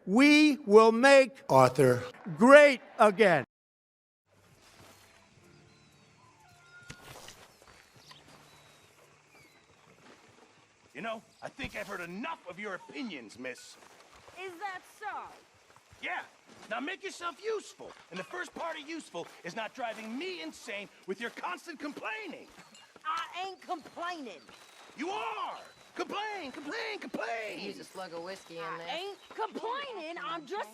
We will make Arthur. great again. You know, I think I've heard enough of your opinions, miss. Is that so? Yeah. Now make yourself useful. And the first part of useful is not driving me insane with your constant complaining. I ain't complaining. You are! Complain, complain, complain! Use a slug of whiskey in I there. ain't complaining. I'm just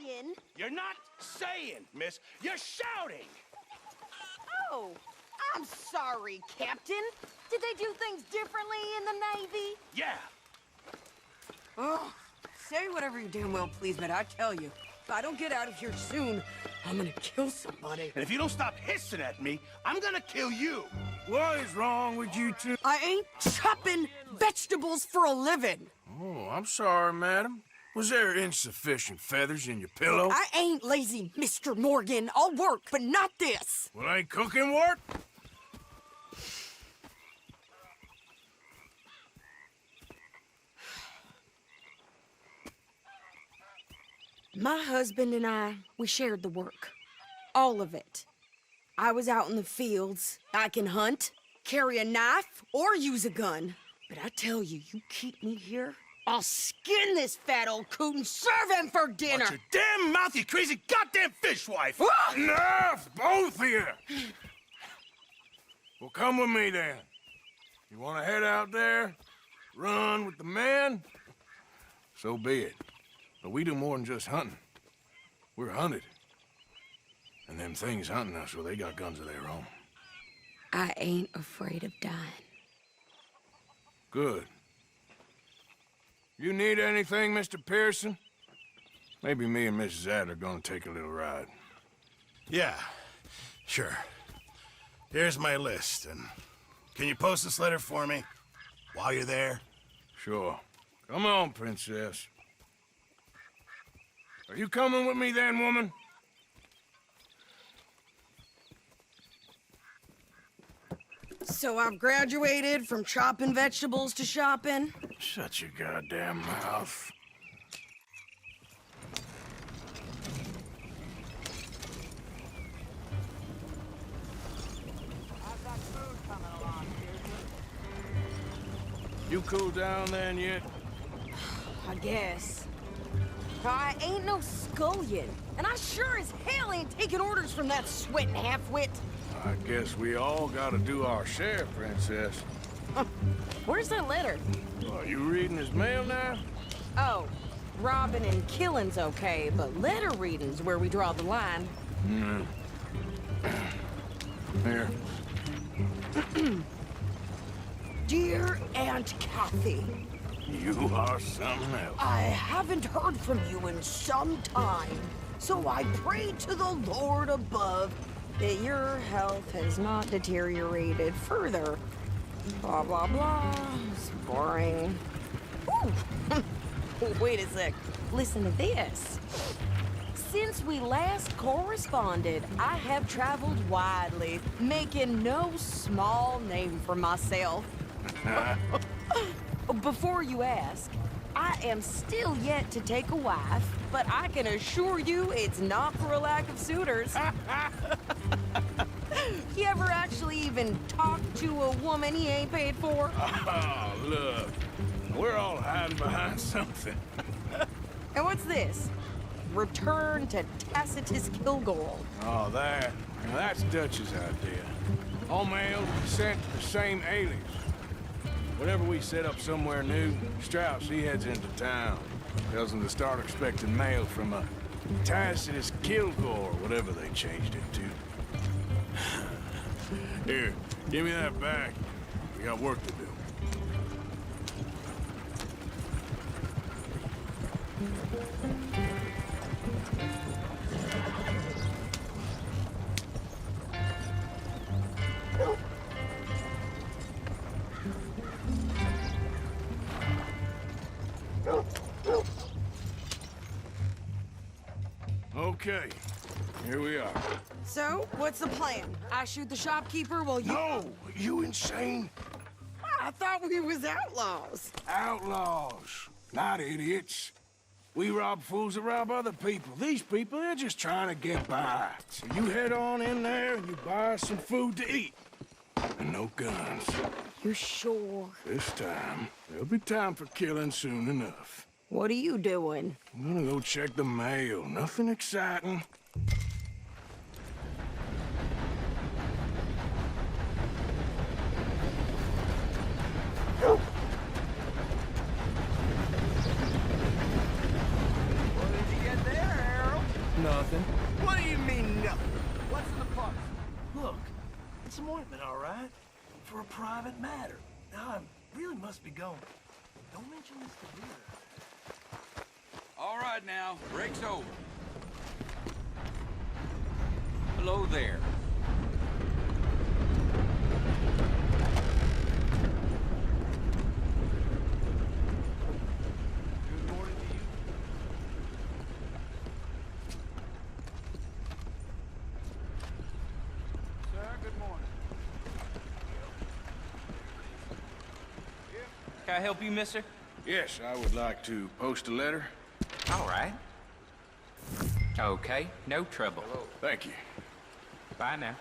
saying. You're not saying, miss. You're shouting! Oh, I'm sorry, Captain. Did they do things differently in the Navy? Yeah. Oh, say whatever you damn well please, but I tell you, if I don't get out of here soon, I'm gonna kill somebody. And if you don't stop hissing at me, I'm gonna kill you. What is wrong with you two? I ain't chopping vegetables for a living. Oh, I'm sorry, madam. Was there insufficient feathers in your pillow? I ain't lazy, Mr. Morgan. I'll work, but not this. Well, ain't cooking work? My husband and I, we shared the work. All of it. I was out in the fields. I can hunt, carry a knife, or use a gun. But I tell you, you keep me here, I'll skin this fat old coot and serve him for dinner. Watch your damn mouth, you crazy goddamn fishwife! Enough, both of you! Well, come with me then. You want to head out there, run with the men? So be it. But we do more than just hunting. We're hunted. And them things hunting us, well, they got guns of their own. I ain't afraid of dying. Good. You need anything, Mr. Pearson? Maybe me and Mrs. Adler are gonna take a little ride. Yeah, sure. Here's my list, and can you post this letter for me while you're there? Sure. Come on, Princess. Are you coming with me then, woman? So I've graduated from chopping vegetables to shopping. Shut your goddamn mouth. I've got food coming along, You cooled down then yet? I guess. I ain't no scullion, and I sure as hell ain't taking orders from that sweating half-wit. I guess we all gotta do our share, Princess. Where's that letter? Are you reading his mail now? Oh, robbing and killing's okay, but letter reading's where we draw the line. Here. Dear Aunt Kathy, You are something else. I haven't heard from you in some time, so I pray to the Lord above that your health has not deteriorated further. Blah, blah, blah. It's boring. Ooh. Wait a sec. Listen to this. Since we last corresponded, I have traveled widely, making no small name for myself. Before you ask, I am still yet to take a wife, but I can assure you it's not for a lack of suitors. You ever actually even talked to a woman he ain't paid for? Oh, look. We're all hiding behind something. And what's this? Return to Tacitus Kilgore. Oh, that. Now, that's Dutch's idea. All mail sent to the same alias. Whenever we set up somewhere new, Strauss, he heads into town. Tells them to start expecting mail from a Tacitus Kilgore, whatever they changed it to. Here, give me that back. We got work to do. Okay, here we are. So, what's the plan? I shoot the shopkeeper while you... No! You insane? I thought we was outlaws. Outlaws, not idiots. We rob fools that rob other people. These people, they're just trying to get by. So you head on in there and you buy us some food to eat. And no guns. You sure? This time, there'll be time for killing soon enough. What are you doing? I'm gonna go check the mail. Nothing exciting. What did you get there, Harold? Nothing. What do you mean, nothing? What's in the parcel? Look, it's some ointment, all right? For a private matter. Now, I really must be going. Don't mention this to Vera. All right now, break's over. Hello there. Good morning to you. Sir, good morning. Can I help you, mister? Yes, I would like to post a letter. All right. Okay, no trouble. Thank you. Bye now.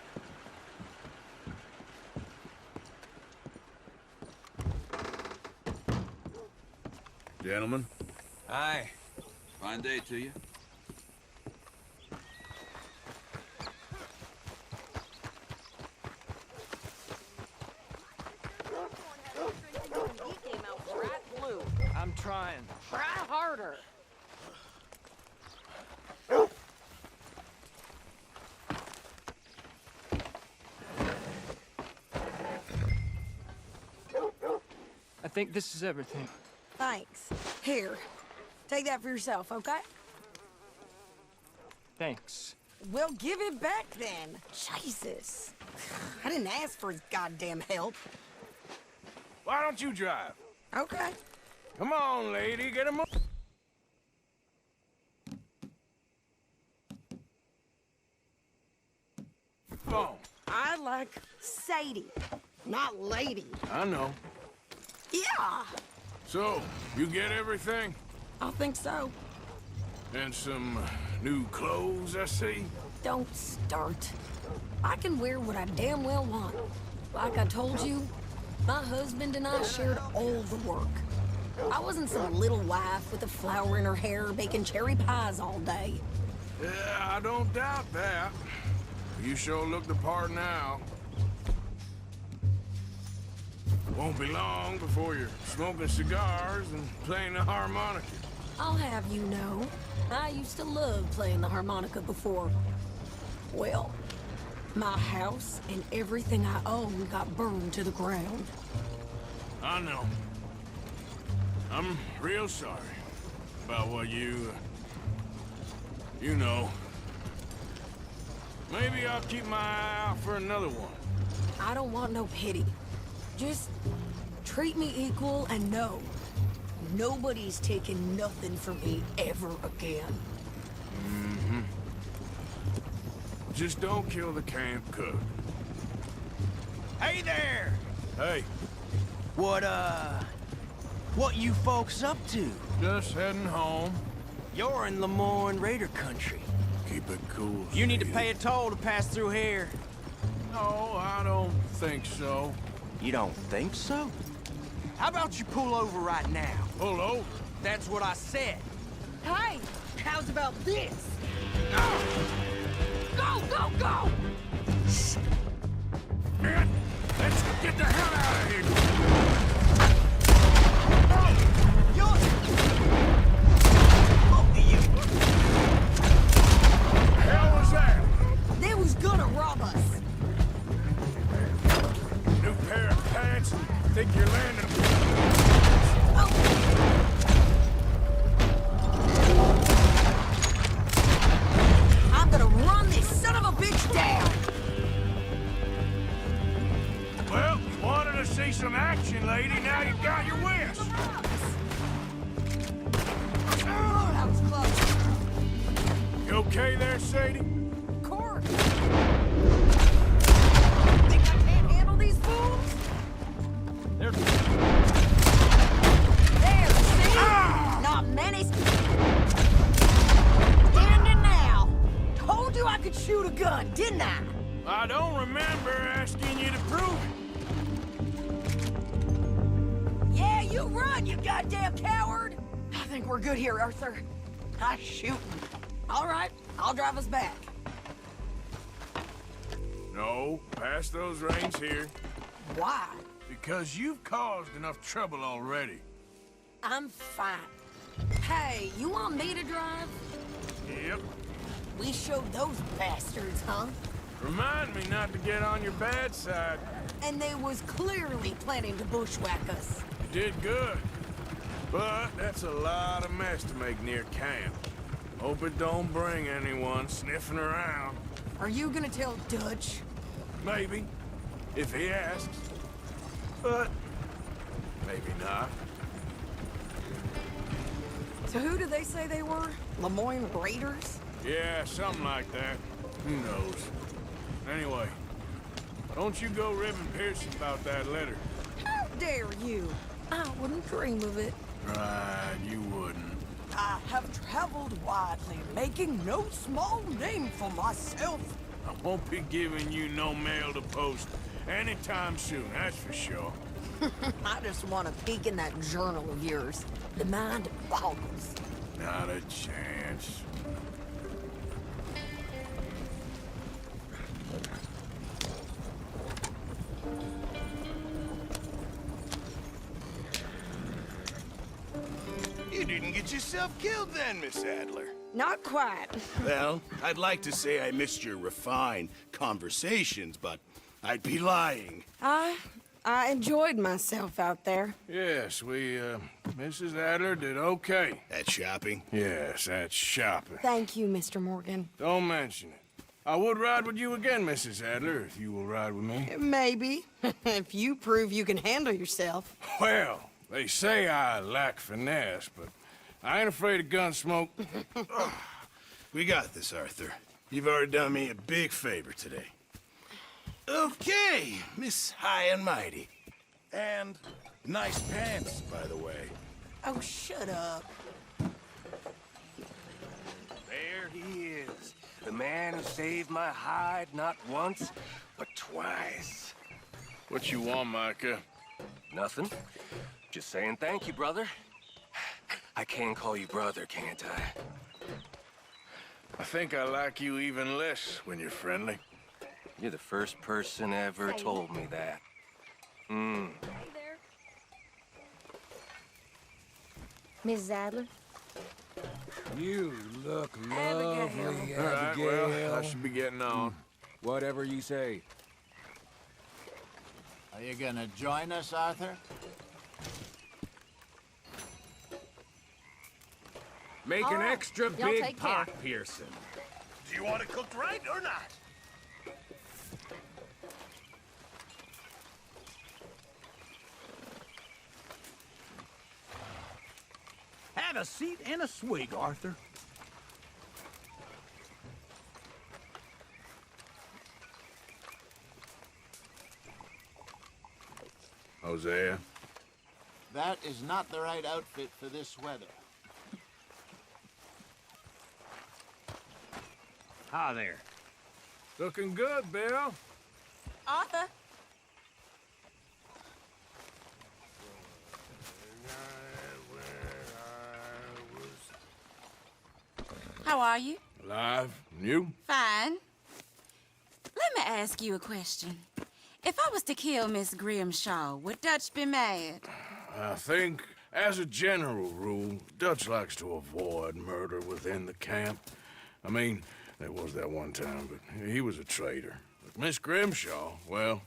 Gentlemen. Aye. Fine day to you. He came out bright blue. I'm trying. Try harder. I think this is everything. Thanks. Here, take that for yourself, okay? Thanks. Well, give it back then. Jesus. I didn't ask for his goddamn help. Why don't you drive? Okay. Come on, lady, get him up. Phone. I like Sadie, not lady. I know. Yeah, So, you get everything? I think so. And some new clothes, I see? Don't start. I can wear what I damn well want. Like I told you, my husband and I shared all the work. I wasn't some little wife with a flower in her hair baking cherry pies all day. Yeah, I don't doubt that. You sure look the part now. Won't be long before you're smoking cigars and playing the harmonica. I'll have you know, I used to love playing the harmonica before. Well, my house and everything I own got burned to the ground. I know. I'm real sorry about what you know. Maybe I'll keep my eye out for another one. I don't want no pity. Just treat me equal and know nobody's taking nothing from me ever again. Just don't kill the camp cook. Hey there! Hey, What you folks up to? just heading home. You're in Lemoyne Raider country. Keep it cool. You need to Sadie. pay a toll to pass through here. No, I don't think so. You don't think so? How about you pull over right now? Pull over. That's what I said. Hey, how's about this? Go, go, go! Man, let's get the hell out of here. Hell was that? They was gonna rob us. New pair of pants? Think you're landing? I'm gonna run this son of a bitch down. Well, you wanted to see some action, lady. Now you got your wish. Oh, that was close. You okay there, Sadie? Of course. Think I can't handle these fools? They're... There, see? Not many. gun, didn't I? I don't remember asking you to prove it. Yeah, you run, you goddamn coward! I think we're good here, Arthur. Nice shooting. All right, I'll drive us back. No, pass those reins here. Why? Because you've caused enough trouble already. I'm fine. Hey, you want me to drive? Yep. We showed those bastards, huh? Remind me not to get on your bad side. And they was clearly planning to bushwhack us. You did good. But that's a lot of mess to make near camp. Hope it don't bring anyone sniffing around. Are you gonna tell Dutch? Maybe, if he asks. But maybe not. So who did they say they were? Lemoyne Raiders? Yeah, something like that. Who knows? Anyway, don't you go ribbing Pearson about that letter. How dare you? I wouldn't dream of it. Right, you wouldn't. I have traveled widely, making no small name for myself. I won't be giving you no mail to post anytime soon, that's for sure. I just want to peek in that journal of yours. The mind boggles. Not a chance. You didn't get yourself killed then, Miss Adler. Not quite. Well, I'd like to say I missed your refined conversations, but I'd be lying. I enjoyed myself out there. Yes, Mrs. Adler did okay. That shopping? Yes, that's shopping. Thank you, Mr. Morgan. Don't mention it. I would ride with you again, Mrs. Adler, if you will ride with me. Maybe. If you prove you can handle yourself. Well, they say I lack finesse, but I ain't afraid of gun smoke. We got this, Arthur. You've already done me a big favor today. Okay, Miss High and Mighty. And nice pants, by the way. Oh, shut up. There he is. The man who saved my hide not once, but twice. What you want, Micah? Nothing. Just saying thank you, brother. I can call you brother, can't I? I think I like you even less when you're friendly. You're the first person ever told me that. Hey there. Mrs. Adler? You look Abigail. lovely, All right, Abigail. well, I should be getting on. Whatever you say. Are you gonna join us, Arthur? Make All an right. extra Y'all big take care. pot, Pearson. Do you want it cooked right or not? Have a seat and a swig, Arthur. Hosea? That is not the right outfit for this weather. Hi there. Looking good, Bill. Arthur? How are you? Alive. And you? Fine. Let me ask you a question. If I was to kill Miss Grimshaw, would Dutch be mad? I think, as a general rule, Dutch likes to avoid murder within the camp. I mean, there was that one time, but he was a traitor. But Miss Grimshaw, well,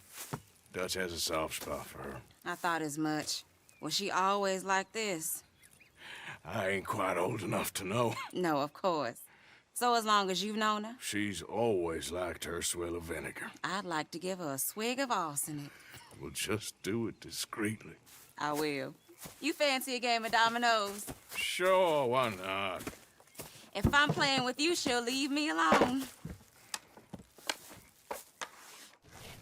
Dutch has a soft spot for her. I thought as much. Was she always like this? I ain't quite old enough to know. No, of course. So as long as you've known her, She's always liked her swill of vinegar. I'd like to give her a swig of arsenic. We'll just do it discreetly. I will. You fancy a game of dominoes? Sure, why not? If I'm playing with you, she'll leave me alone.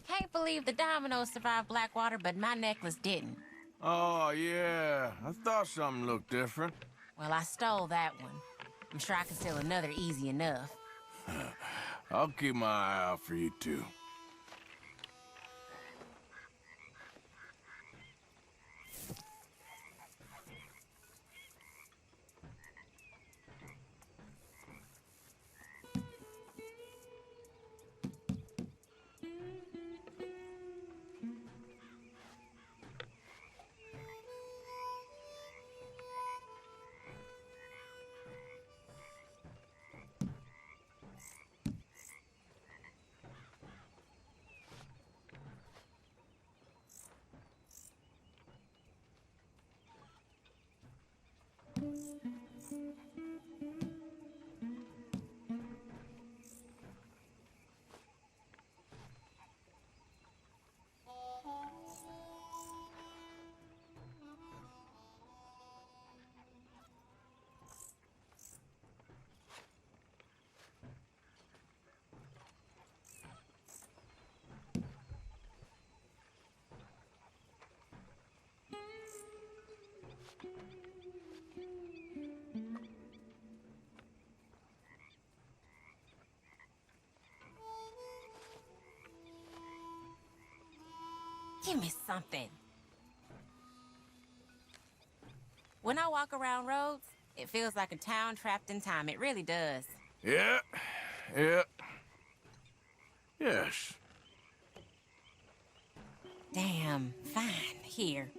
Can't believe the dominoes survived Blackwater, but my necklace didn't. Oh, yeah. I thought something looked different. Well, I stole that one. I'm sure I can steal another easy enough. I'll keep my eye out for you, too. Give me something. When I walk around roads, it feels like a town trapped in time. It really does. Yeah. Yes. Damn, fine. Here.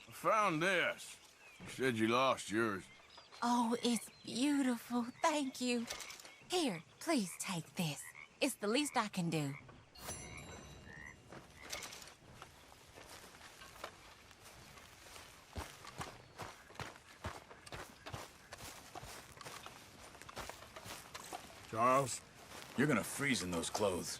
I found this. You said you lost yours. Oh, it's beautiful. Thank you. Here, please take this. It's the least I can do. Charles, you're gonna freeze in those clothes.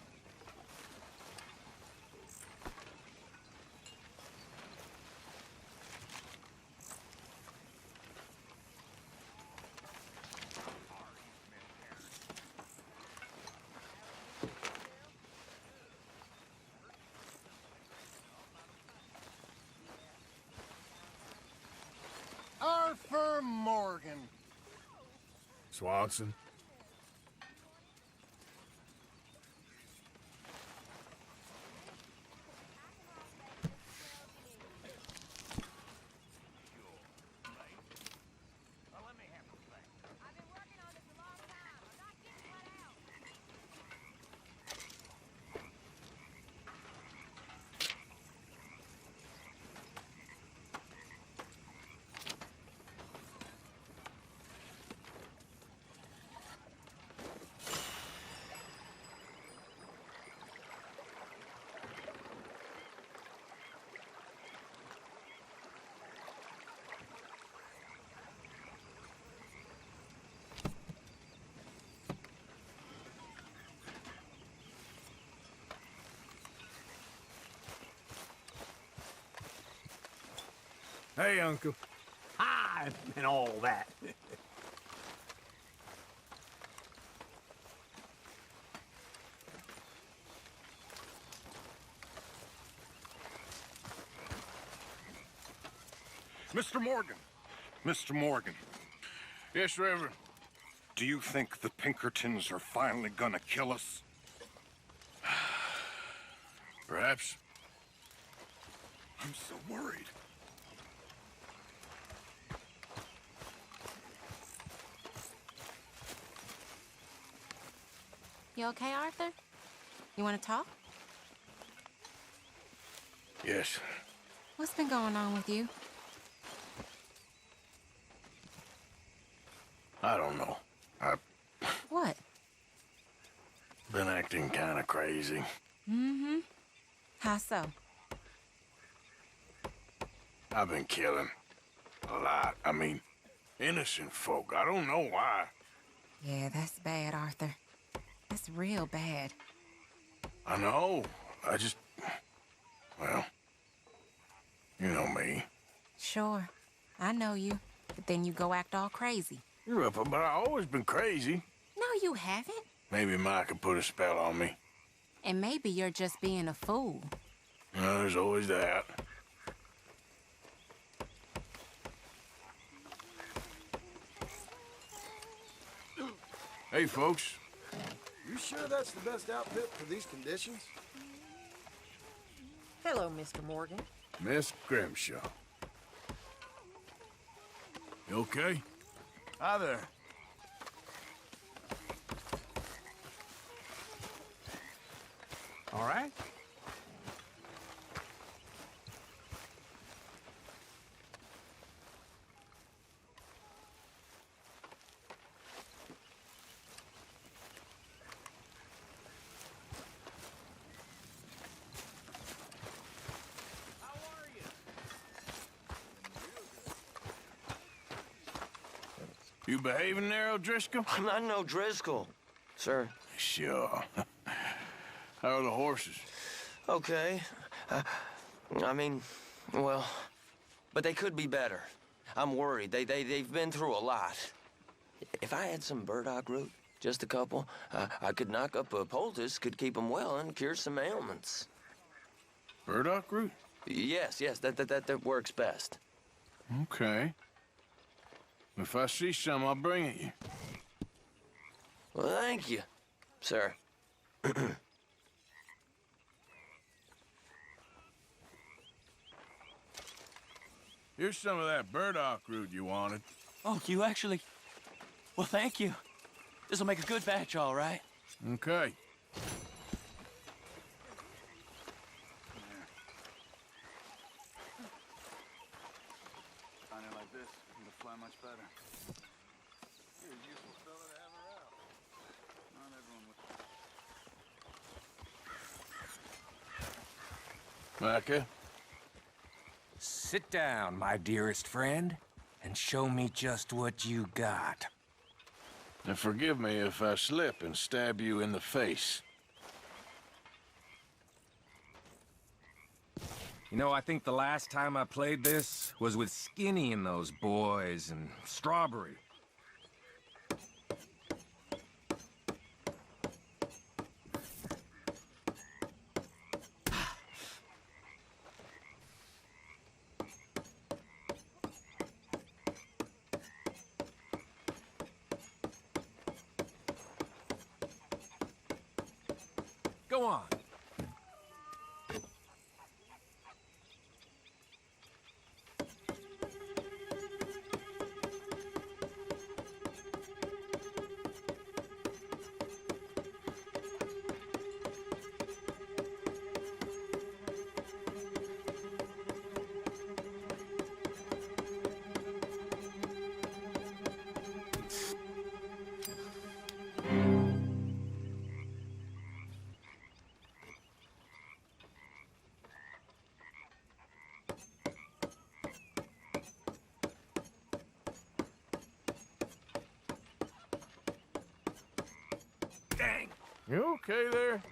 Arthur Morgan. Swanson? Hey, Uncle. Hi, and all that. Mr. Morgan. Mr. Morgan. Yes, Reverend. Do you think the Pinkertons are finally gonna kill us? Perhaps. I'm so worried. You okay, Arthur? You want to talk? Yes. What's been going on with you? I don't know. I've What? been acting kind of crazy. Mm-hmm. How so? I've been killing. A lot. I mean, innocent folk. I don't know why. Yeah, that's bad, Arthur. That's real bad. I know. I just... Well... You know me. Sure. I know you. But then you go act all crazy. But I've always been crazy. No, you haven't. Maybe Ma could put a spell on me. And maybe you're just being a fool. There's always that. Hey, folks. You sure that's the best outfit for these conditions? Hello, Mr. Morgan. Miss Grimshaw. You okay? Hi there. All right. You behaving there, O'Driscoll? I'm not no Driscoll, sir. Sure. How are the horses? Okay. I mean, well, but they could be better. I'm worried. They've been through a lot. If I had some burdock root, just a couple, I could knock up a poultice, could keep them well, and cure some ailments. Burdock root? Yes, that works best. Okay. If I see some, I'll bring it you. Well, thank you, sir. Here's some of that burdock root you wanted. Oh, you actually... Well, thank you. This'll make a good batch, all right. Okay. Find it like this, it'll fly much better. You're a useful fella to have around. Not everyone would. Micah? Sit down, my dearest friend, and show me just what you got. And forgive me if I slip and stab you in the face. You know, I think the last time I played this was with Skinny and those boys and Strawberry. Go on. Dang. You okay there?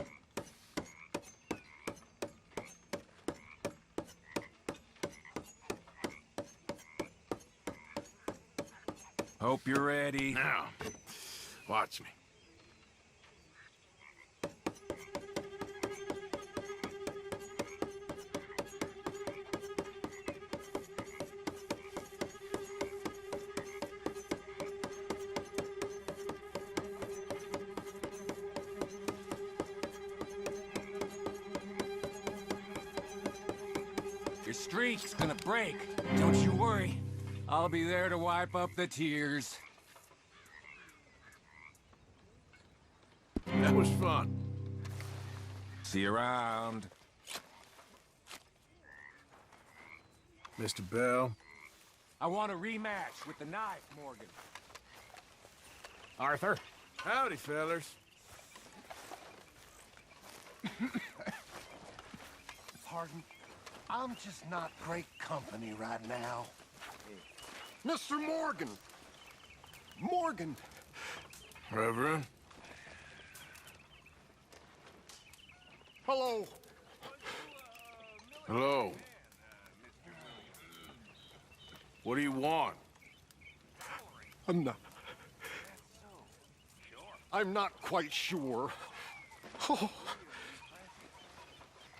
Hope you're ready. Now, watch me. Your streak's gonna break. Don't you worry. I'll be there to wipe up the tears. That was fun. See you around. Mr. Bell. I want a rematch with the knife, Morgan. Arthur. Howdy, fellers. Pardon? I'm just not great company right now. Mr. Morgan! Morgan! Reverend. Hello. Hello. What do you want? I'm not quite sure. Oh,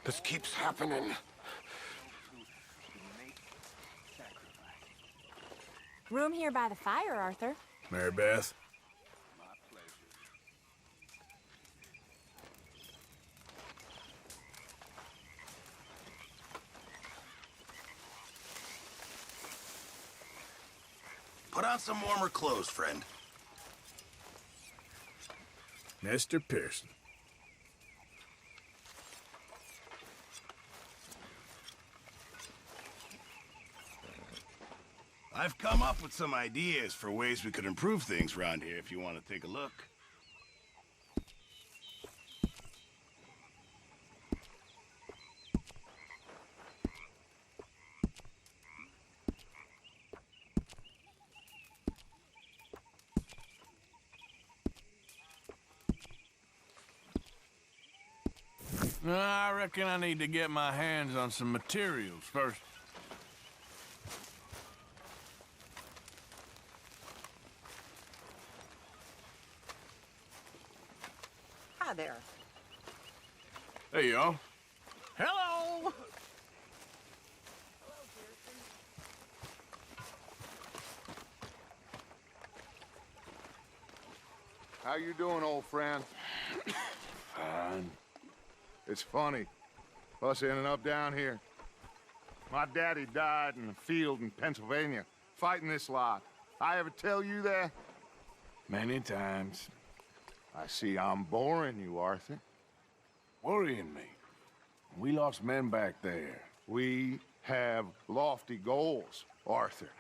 This keeps happening. Room here by the fire, Arthur. Mary Beth? Put on some warmer clothes, friend. Mr. Pearson. I've come up with some ideas for ways we could improve things around here if you want to take a look. I reckon I need to get my hands on some materials first. Hi there. Hey, y'all. Hello! How you doing, old friend? Fine. It's funny. Us ending up down here. My daddy died in a field in Pennsylvania, fighting this lot. I ever tell you that? Many times. I see I'm boring you, Arthur. Worrying me. We lost men back there. We have lofty goals, Arthur.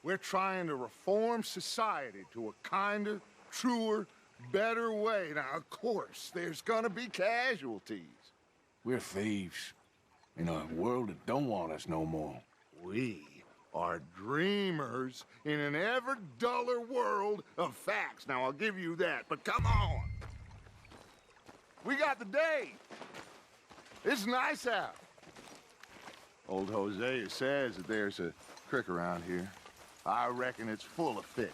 We're trying to reform society to a kinder, truer, better way. Now, of course, there's gonna be casualties. We're thieves in a world that don't want us no more. We are dreamers in an ever duller world of facts. Now, I'll give you that, but come on. We got the day. It's nice out. Old Hosea says that there's a creek around here. I reckon it's full of fish.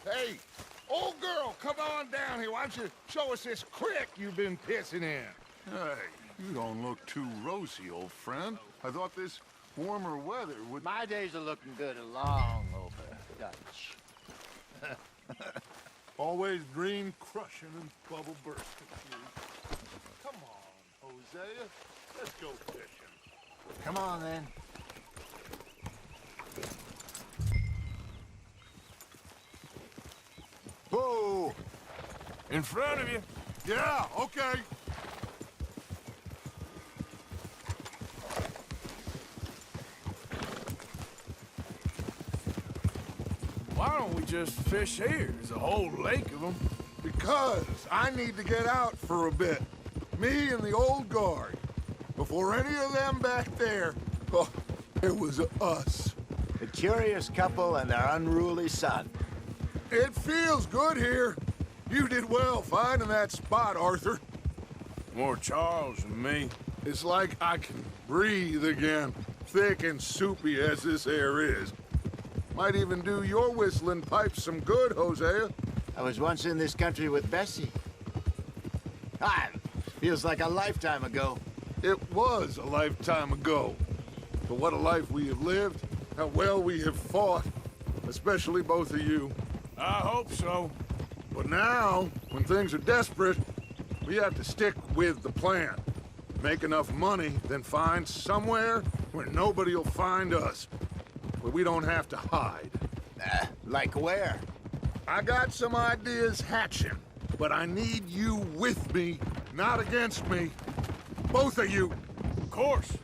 Hey, old girl, come on down here. Why don't you show us this creek you've been pissing in? Hey, you don't look too rosy, old friend. I thought this warmer weather would... My days are looking good along over, Dutch. Always green crushing and bubble bursting. Come on, Hosea. Let's go fishing. Come on, then. Whoa! In front of you. Yeah, okay. Why don't we just fish here? There's a whole lake of them. Because I need to get out for a bit. Me and the old guard. Before any of them back there, oh, it was us. A curious couple and their unruly son. It feels good here. You did well finding that spot, Arthur. More Charles than me. It's like I can breathe again, thick and soupy as this air is. Might even do your whistling pipes some good, Hosea. I was once in this country with Bessie. Feels like a lifetime ago. It was a lifetime ago. But what a life we have lived, how well we have fought, especially both of you. I hope so. But now, when things are desperate, we have to stick with the plan. Make enough money, then find somewhere where nobody will find us. Where we don't have to hide. Like where? I got some ideas hatching, but I need you with me, not against me. Both of you. Of course.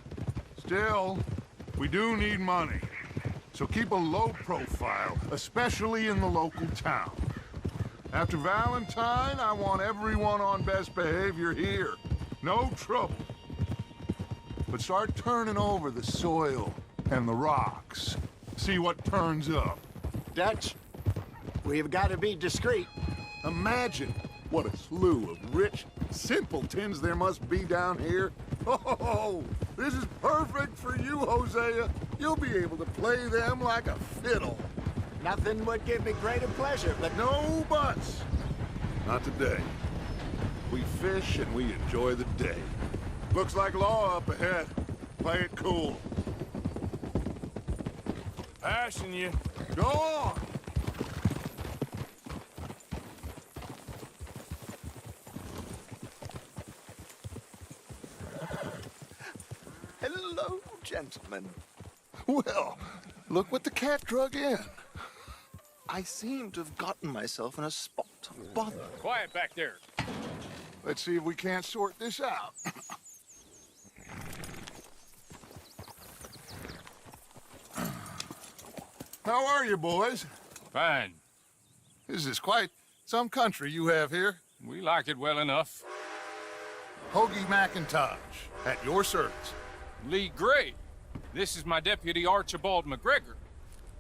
Still, we do need money. So keep a low profile, especially in the local town. After Valentine, I want everyone on best behavior here. No trouble. But start turning over the soil and the rocks. See what turns up. Dutch, we've got to be discreet. Imagine what a slew of rich, simpletons there must be down here. Oh, this is perfect for you, Hosea. You'll be able to play them like a fiddle. Nothing would give me greater pleasure, but No buts. Not today. We fish and we enjoy the day. Looks like law up ahead. Play it cool. Passing you. Go on! Hello, gentlemen. Well, look what the cat drug in. I seem to have gotten myself in a spot of bother. Quiet back there. Let's see if we can't sort this out. How are you, boys? Fine. This is quite some country you have here. We like it well enough. Hoagie McIntosh, at your service. Lee Gray. This is my deputy Archibald McGregor.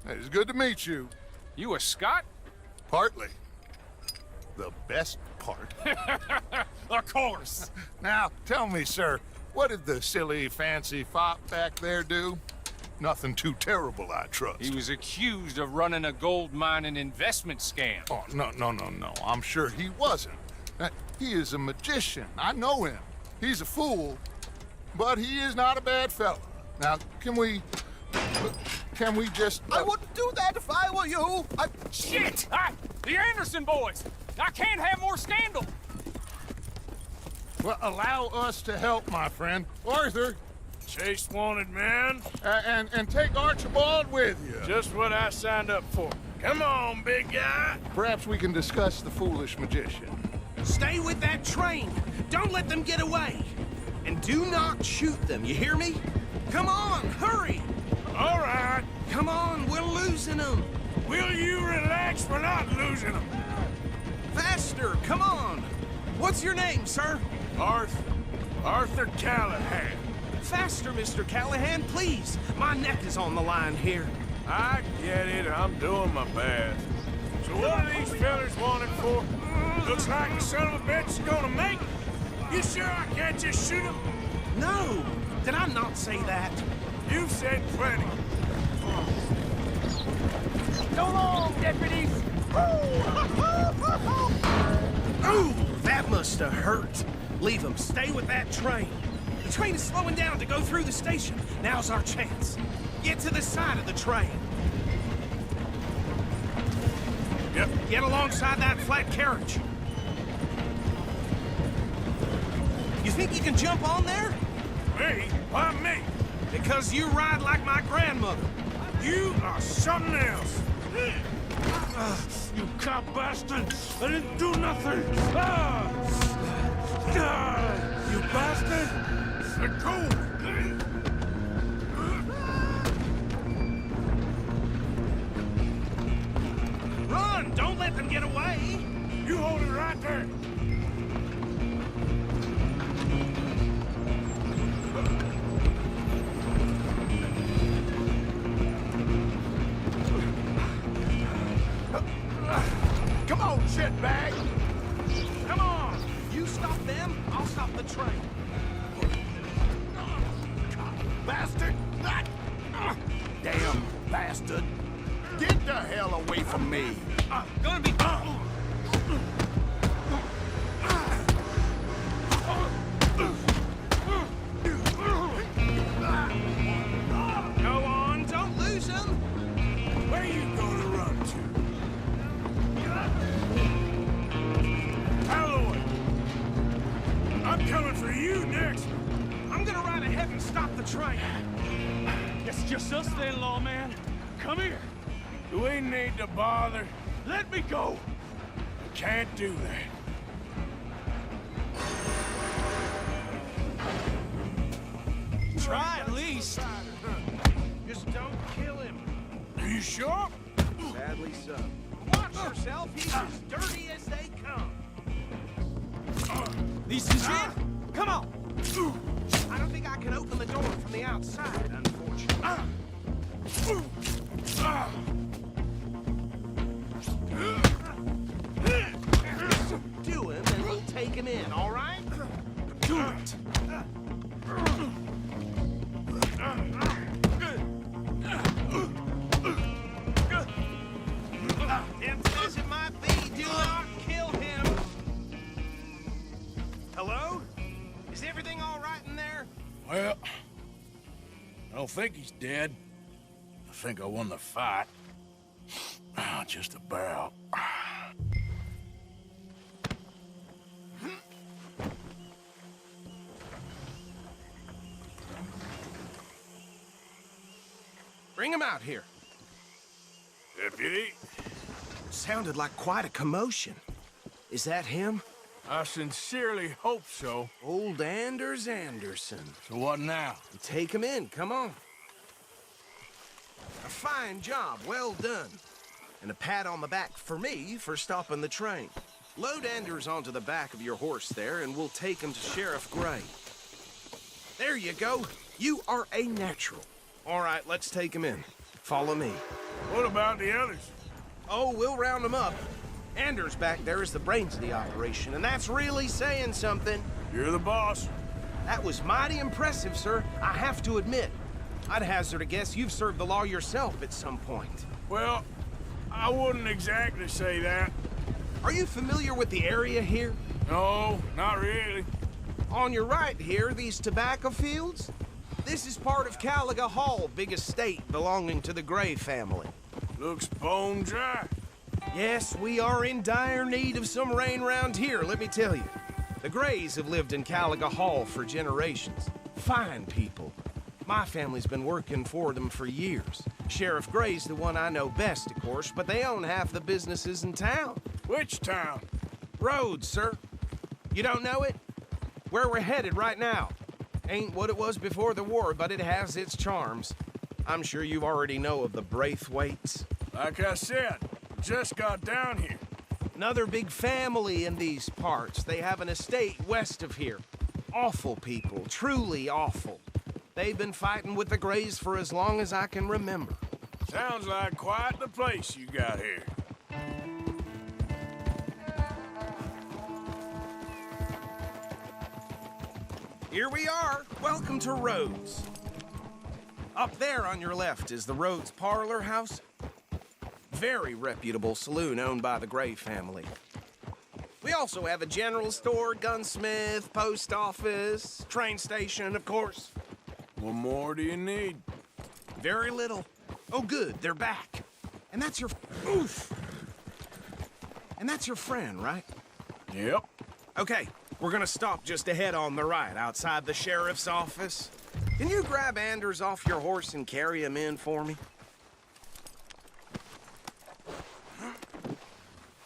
It is good to meet you. You a Scot? Partly. The best part. Of course. Now, tell me, sir, what did the silly, fancy fop back there do? Nothing too terrible, I trust. He was accused of running a gold mining investment scam. Oh, no. I'm sure he wasn't. He is a magician. I know him. He's a fool, but he is not a bad fellow. Now, can we just... I wouldn't do that if I were you. Shit! The Anderson boys! I can't have more scandal! Well, allow us to help, my friend. Arthur! Chase wanted man. And take Archibald with you. Just what I signed up for. Come on, big guy. Perhaps we can discuss the foolish magician. Stay with that train. Don't let them get away. And do not shoot them, you hear me? Come on, hurry! All right. Come on, we're losing them. Will you relax? We're not losing them. Faster, come on. What's your name, sir? Arthur Callahan. Faster, Mr. Callahan, please. My neck is on the line here. I get it. I'm doing my best. So what are these fellas wanted for? Looks like the son of a bitch is gonna make it. You sure I can't just shoot him? No. Did I not say that? You've said plenty. So long, deputies! Ooh, that must have hurt. Leave them. Stay with that train. The train is slowing down to go through the station. Now's our chance. Get to the side of the train. Yep. Get alongside that flat carriage. You think you can jump on there? Me? Why me? Because you ride like my grandmother. You are something else. You cop bastard! I didn't do nothing! You bastard! Let go! Run! Don't let them get away! You hold it right there! Come on, shitbag! Come on! You stop them, I'll stop the train. Bastard! Damn bastard! Get the hell away from me! Gonna be... Go on, don't lose them! Where you gonna run to? Halloween! I'm coming for you next! I'm gonna ride ahead and stop the train. It's just us then, lawman. Come here. Do we need to bother? Let me go. Can't do that. Try at least. Just don't kill him. Are you sure? Sadly so. Watch yourself. He's as dirty as they come. This is it? Come on. I don't think I can open the door from the outside, unfortunately. Do him, and we'll take him in, all right? Hello? Is everything all right in there? Well, I don't think he's dead. I think I won the fight. Oh, just about. Bring him out here. Deputy? Sounded like quite a commotion. Is that him? I sincerely hope so. Old Anders Anderson. So what now? Take him in, come on. A fine job, well done. And a pat on the back for me for stopping the train. Load Anders onto the back of your horse there, and we'll take him to Sheriff Gray. There you go. You are a natural. All right, let's take him in. Follow me. What about the others? Oh, we'll round them up. Anders back there is the brains of the operation, and that's really saying something. You're the boss. That was mighty impressive, sir. I have to admit. I'd hazard a guess you've served the law yourself at some point. Well, I wouldn't exactly say that. Are you familiar with the area here? No, not really. On your right here, these tobacco fields? This is part of Caliga Hall, big estate belonging to the Gray family. Looks bone dry. Yes, we are in dire need of some rain round here, let me tell you. The Grays have lived in Caliga Hall for generations. Fine people. My family's been working for them for years. Sheriff Gray's the one I know best, of course, but they own half the businesses in town. Which town? Rhodes, sir. You don't know it? Where we're headed right now. Ain't what it was before the war, but it has its charms. I'm sure you already know of the Braithwaites. Like I said, just got down here. Another big family in these parts. They have an estate west of here. Awful people, truly awful. They've been fighting with the Grays for as long as I can remember. Sounds like quite the place you got here. Here we are. Welcome to Rhodes. Up there on your left is the Rhodes Parlor House. Very reputable saloon owned by the Gray family. We also have a general store, gunsmith, post office, train station, of course. What more do you need? Very little. Oh, good, they're back. And that's your... Oof! And that's your friend, right? Yep. Okay, we're gonna stop just ahead on the right, outside the sheriff's office. Can you grab Anders off your horse and carry him in for me?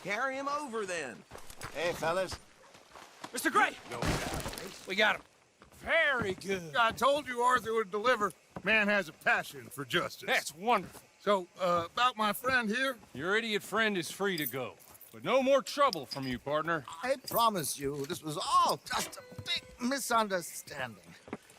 Carry him over, then. Hey, fellas. Mr. Gray! We got him. Very good. I told you Arthur would deliver. Man has a passion for justice. That's wonderful. So, about my friend here? Your idiot friend is free to go. But no more trouble from you, partner. I promise you, this was all just a big misunderstanding.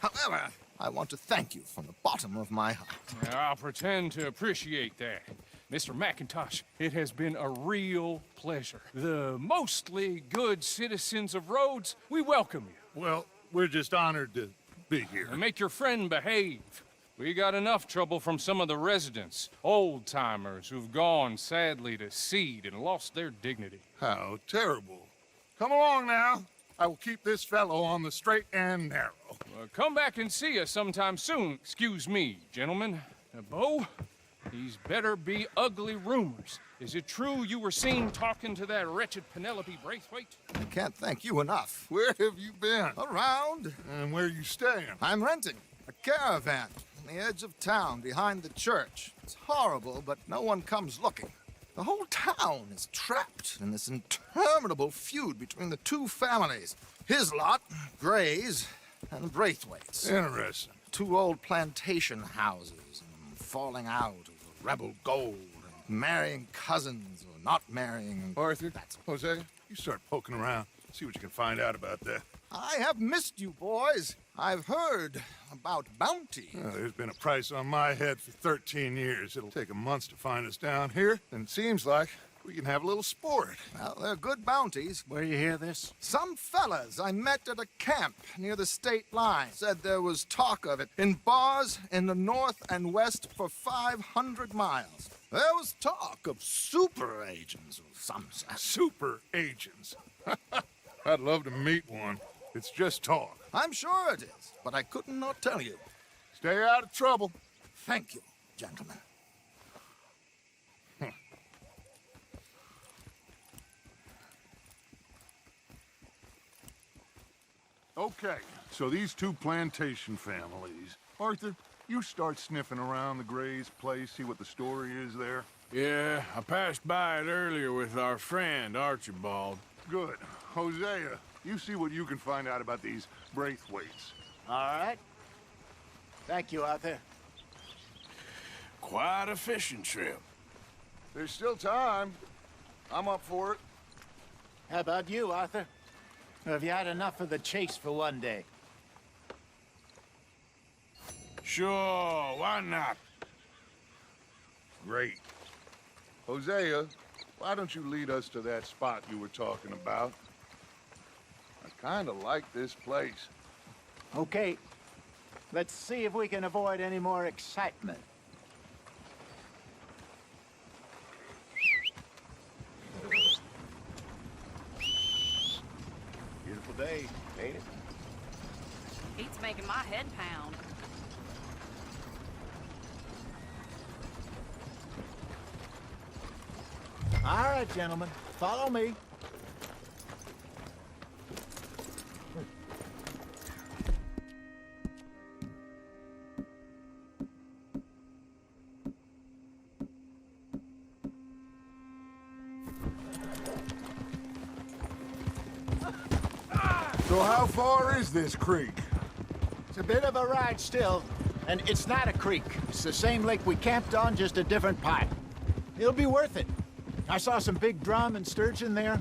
However, I want to thank you from the bottom of my heart. I'll pretend to appreciate that. Mr. McIntosh, it has been a real pleasure. The mostly good citizens of Rhodes, we welcome you. Well, we're just honored to be here. And make your friend behave. We got enough trouble from some of the residents, old-timers who've gone, sadly, to seed and lost their dignity. How terrible. Come along now. I will keep this fellow on the straight and narrow. Come back and see us sometime soon. Excuse me, gentlemen. Bo, these better be ugly rumors. Is it true you were seen talking to that wretched Penelope Braithwaite? I can't thank you enough. Where have you been? Around. And where are you staying? I'm renting a caravan on the edge of town behind the church. It's horrible, but no one comes looking. The whole town is trapped in this interminable feud between the two families. His lot, Gray's, and the Braithwaites. Interesting. Two old plantation houses, and falling out over rebel gold, and marrying cousins or not marrying. Arthur, Jose, you start poking around. See what you can find out about that. I have missed you, boys. I've heard about bounty. Well, there's been a price on my head for 13 years. It'll take 'em months to find us down here, and it seems like we can have a little sport. Well, they're good bounties. Where you hear this? Some fellas I met at a camp near the state line said there was talk of it in bars in the north and west for 500 miles. There was talk of super agents of some sort. Super agents. I'd love to meet one. It's just talk. I'm sure it is, but I couldn't not tell you. Stay out of trouble. Thank you, gentlemen. Okay, so these two plantation families. Arthur, you start sniffing around the Gray's place, see what the story is there. Yeah, I passed by it earlier with our friend, Archibald. Good. Hosea, you see what you can find out about these Braithwaites. All right. Thank you, Arthur. Quite a fishing trip. There's still time. I'm up for it. How about you, Arthur? Or have you had enough of the chase for one day? Sure, why not? Great. Hosea, why don't you lead us to that spot you were talking about? I kind of like this place. Okay. Let's see if we can avoid any more excitement. Beautiful day, ain't it? Heat's making my head pound. All right, gentlemen. Follow me. So how far is this creek? It's a bit of a ride still, and it's not a creek. It's the same lake we camped on, just a different part. It'll be worth it. I saw some big drum and sturgeon there.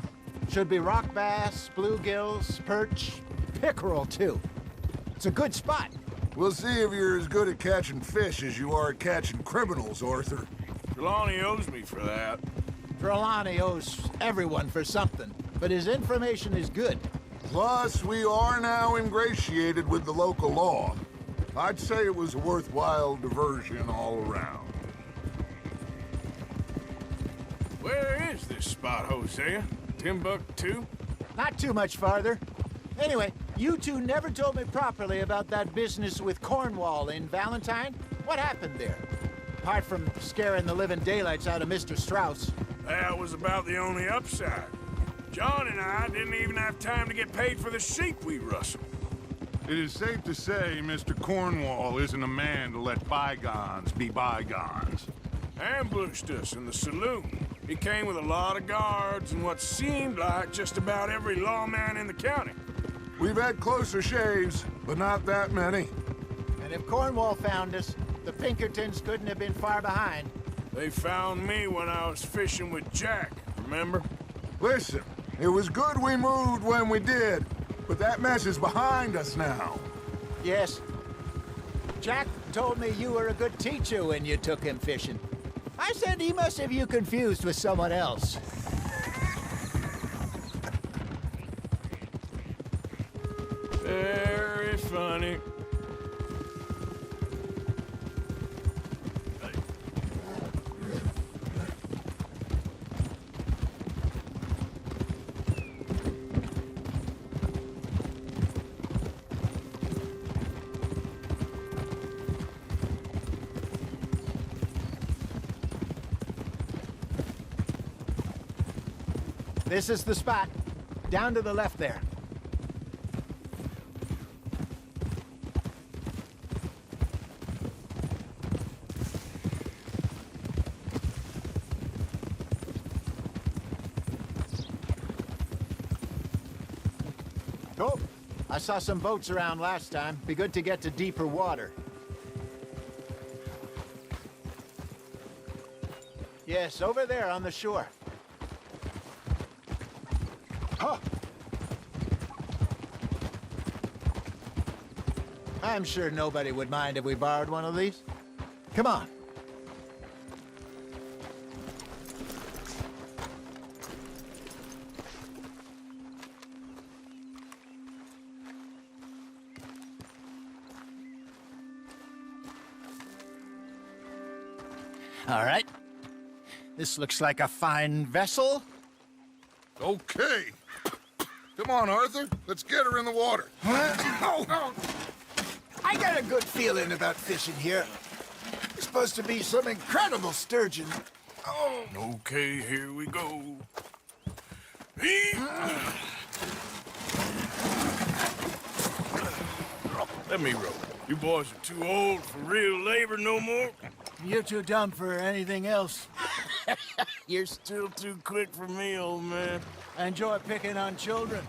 Should be rock bass, bluegills, perch, pickerel, too. It's a good spot. We'll see if you're as good at catching fish as you are at catching criminals, Arthur. Trelawney owes me for that. Trelawney owes everyone for something, but his information is good. Plus, we are now ingratiated with the local law. I'd say it was a worthwhile diversion all around. Where is this spot, Hosea? Timbuktu? Not too much farther. Anyway, you two never told me properly about that business with Cornwall in Valentine. What happened there? Apart from scaring the living daylights out of Mr. Strauss. That was about the only upside. John and I didn't even have time to get paid for the sheep we rustled. It is safe to say Mr. Cornwall isn't a man to let bygones be bygones. Ambushed us in the saloon. He came with a lot of guards and what seemed like just about every lawman in the county. We've had closer shaves, but not that many. And if Cornwall found us, the Pinkertons couldn't have been far behind. They found me when I was fishing with Jack, remember? Listen, it was good we moved when we did, but that mess is behind us now. Yes. Jack told me you were a good teacher when you took him fishing. I said he must have you confused with someone else. Very funny. This is the spot. Down to the left there. Cool. I saw some boats around last time. Be good to get to deeper water. Yes, over there on the shore. Huh. I'm sure nobody would mind if we borrowed one of these. Come on. All right. This looks like a fine vessel. Okay. Come on, Arthur. Let's get her in the water. Oh. I got a good feeling about fishing here. It's supposed to be some incredible sturgeon. Oh. Okay, here we go. Let me row. You boys are too old for real labor no more. You're too dumb for anything else. You're still too quick for me, old man. I enjoy picking on children.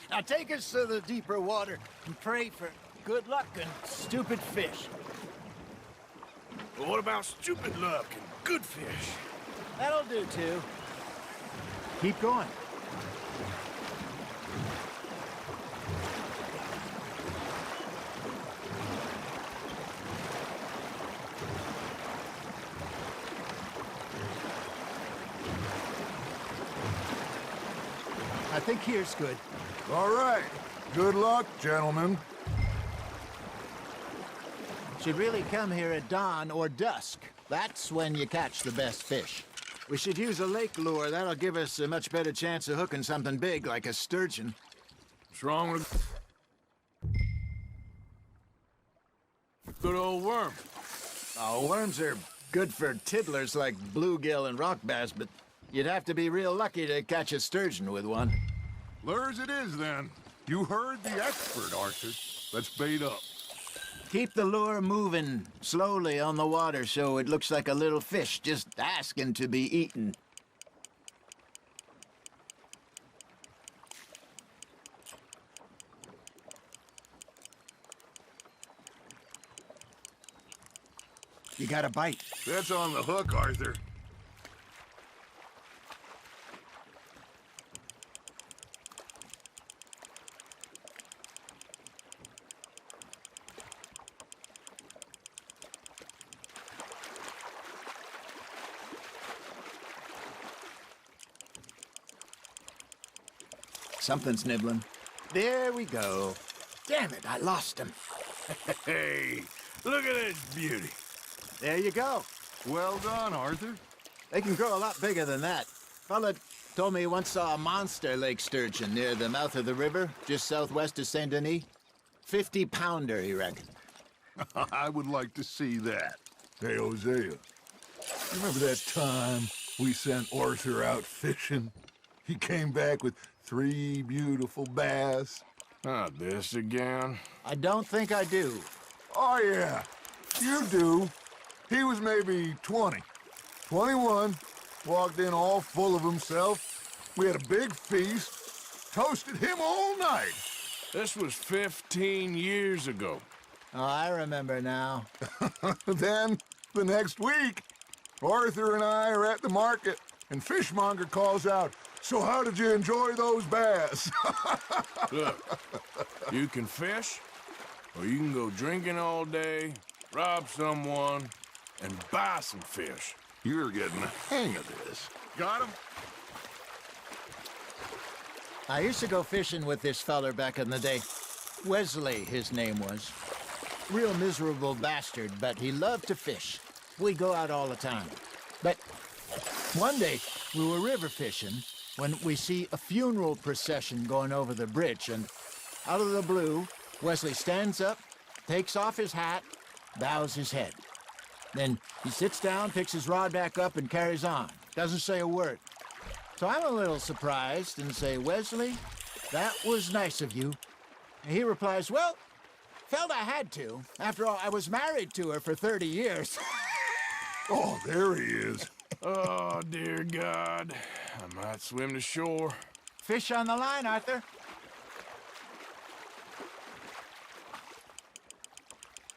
Now take us to the deeper water and pray for good luck and stupid fish. But what about stupid luck and good fish? That'll do, too. Keep going. I think here's good. All right. Good luck, gentlemen. Should really come here at dawn or dusk. That's when you catch the best fish. We should use a lake lure. That'll give us a much better chance of hooking something big like a sturgeon. What's wrong with... Good old worm. Oh, worms are good for tiddlers like bluegill and rock bass, but you'd have to be real lucky to catch a sturgeon with one. Lures it is, then. You heard the expert, Arthur. Let's bait up. Keep the lure moving slowly on the water so it looks like a little fish just asking to be eaten. You got a bite. That's on the hook, Arthur. Something's nibbling. There we go. Damn it, I lost him. Hey, look at this beauty. There you go. Well done, Arthur. They can grow a lot bigger than that. Fella told me he once saw a monster lake sturgeon near the mouth of the river, just southwest of Saint Denis. 50-pounder, he reckoned. I would like to see that. Hey, Hosea, remember that time we sent Arthur out fishing? He came back with 3 beautiful bass. Not this again. I don't think I do. Oh, yeah. You do. He was maybe 20. 21. Walked in all full of himself. We had a big feast. Toasted him all night. This was 15 years ago. Oh, I remember now. Then, the next week, Arthur and I are at the market, and Fishmonger calls out, "So how did you enjoy those bass?" Look, you can fish, or you can go drinking all day, rob someone, and buy some fish. You're getting the hang of this. Got him? I used to go fishing with this feller back in the day. Wesley, his name was. Real miserable bastard, but he loved to fish. We'd go out all the time. But one day, we were river fishing when we see a funeral procession going over the bridge, and out of the blue, Wesley stands up, takes off his hat, bows his head. Then he sits down, picks his rod back up, and carries on. Doesn't say a word. So I'm a little surprised and say, "Wesley, that was nice of you." And he replies, "Well, felt I had to. After all, I was married to her for 30 years. Oh, there he is. Oh, dear God. I might swim to shore. Fish on the line, Arthur.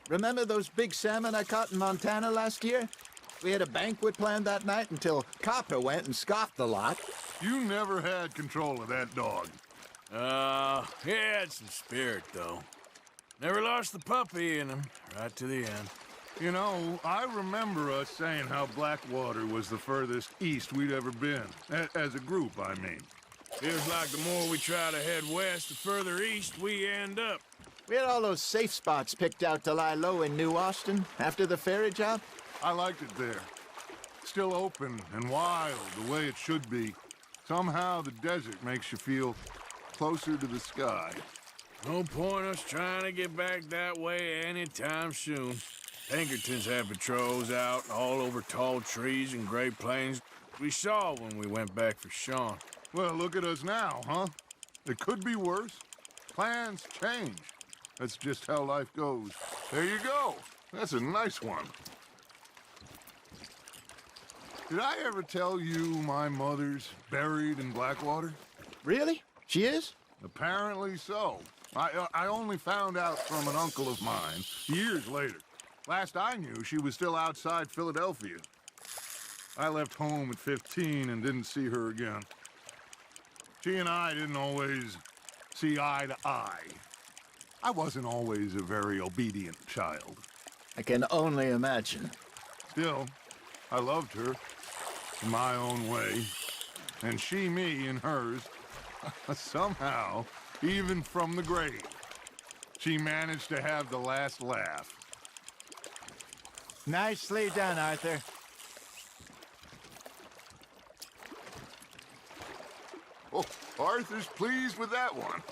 Remember those big salmon I caught in Montana last year? We had a banquet planned that night until Copper went and scoffed the lot. You never had control of that dog. He had some spirit, though. Never lost the puppy in him, right to the end. You know, I remember us saying how Blackwater was the furthest east we'd ever been. As a group, I mean. Feels like the more we try to head west, the further east we end up. We had all those safe spots picked out to lie low in New Austin after the ferry job. I liked it there. Still open and wild, the way it should be. Somehow the desert makes you feel closer to the sky. No point us trying to get back that way anytime soon. Pinkertons have patrols out all over tall trees and Great Plains. We saw when we went back for Sean. Well, look at us now, huh? It could be worse. Plans change. That's just how life goes. There you go. That's a nice one. Did I ever tell you my mother's buried in Blackwater? Really? She is? Apparently so. I only found out from an uncle of mine years later. Last I knew, she was still outside Philadelphia. I left home at 15 and didn't see her again. She and I didn't always see eye to eye. I wasn't always a very obedient child. I can only imagine. Still, I loved her in my own way, and she me in hers. Somehow, even from the grave, she managed to have the last laugh. Nicely done, Arthur. Oh, Arthur's pleased with that one.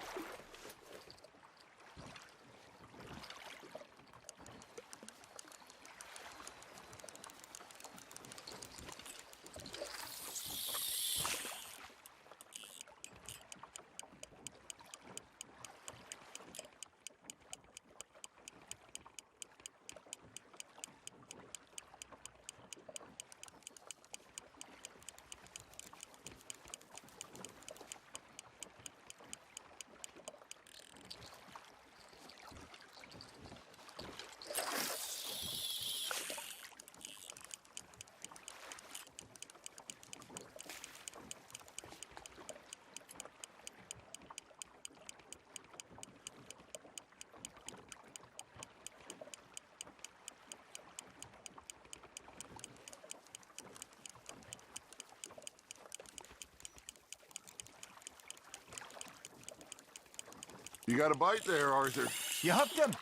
You got a bite there, Arthur. You hooked him.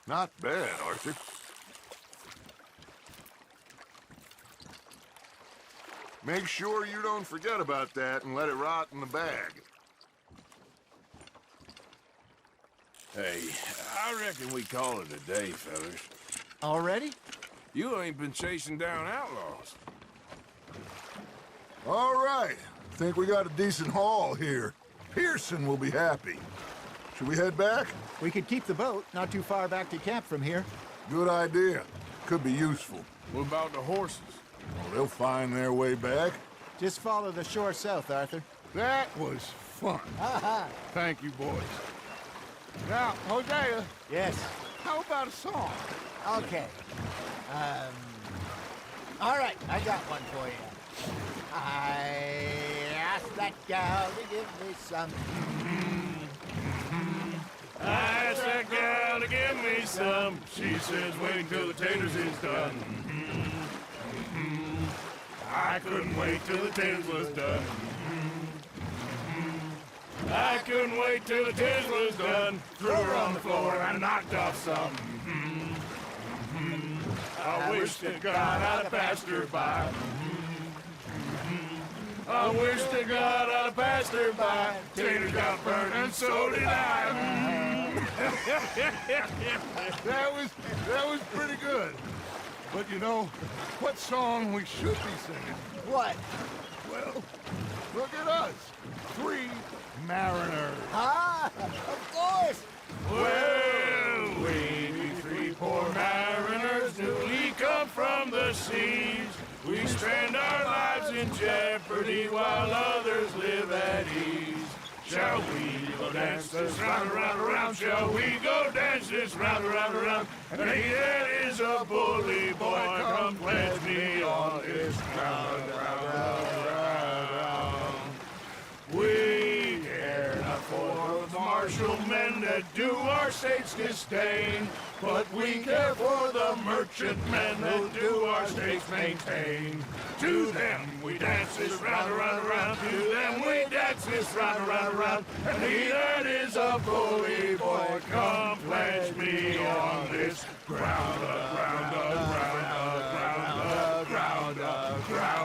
Not bad, Arthur. Make sure you don't forget about that and let it rot in the bag. Hey, I reckon we call it a day, fellas. Already? You ain't been chasing down outlaws. All right. Think we got a decent haul here. Pearson will be happy. Should we head back? We could keep the boat not too far back to camp from here. Good idea. Could be useful. What about the horses? Well, they'll find their way back. Just follow the shore south, Arthur. That was fun. Thank you, boys. Now, Hosea. Yes? How about a song? Okay. All right, I got one for you. I asked that gal to give me some. I asked that gal to give me some. She says, wait till the taters is done. I couldn't wait till the taters was done. I couldn't wait till the taters was done. Threw her on the floor and knocked off some. I wish to God I'd have passed her by. I wish to God I'd have passed her by. Taters got burned and so did I. That was pretty good. But you know, what song we should be singing? What? Well, look at us. 3 mariners. Ah, of course. Well, we 3 poor mariners newly come from the seas. We spend our lives in jeopardy while others live at ease. Shall we go dance this round, around, around? Shall we go dance this round, around, around? And he that is a bully boy, come pledge me on this round, round, round, round. We care not for the martial men that do our state's disdain, but we care for the merchant men that do our state's maintain. To them we dance this round, around, around. To them we dance this round, around, around. And he that is a bully boy, come pledge me on this ground, ground, ground, ground, ground, ground, ground.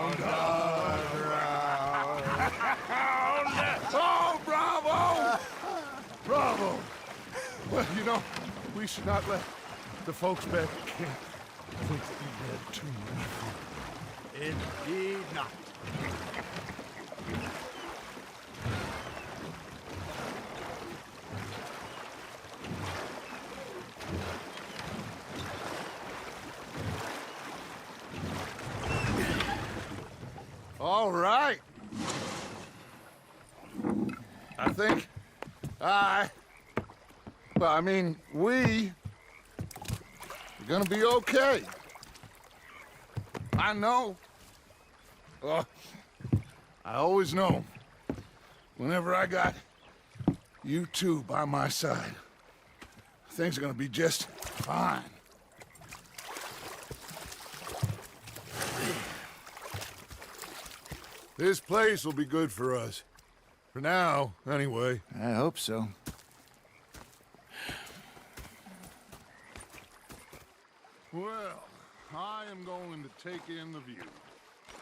Bravo! Well, you know, we should not let the folks back at camp think that we had too much fun. Indeed not. All right. I think we are gonna be okay. I know. Oh, I always know. Whenever I got you two by my side, things are gonna be just fine. This place will be good for us. For now, anyway. I hope so. Well, I am going to take in the view.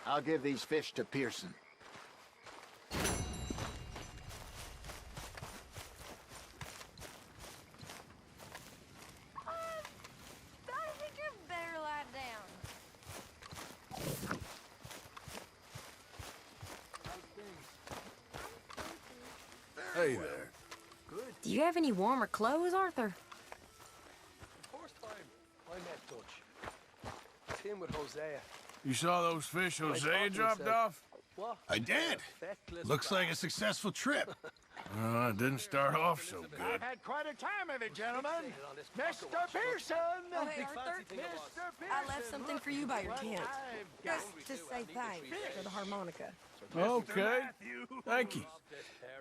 I'll give these fish to Pearson. I think you better lie down. Hey there. Do you have any warmer clothes, Arthur? First time I met Dutch. Tim with Hosea. You saw those fish Hosea dropped off? What? I did. Looks like a successful trip. It didn't start off so good. I've had quite a time of it, gentlemen. Mr. Pearson! Oh, hey, Arthur. I left something for you by your tent. Just to say thanks for the harmonica. Okay. Thank you.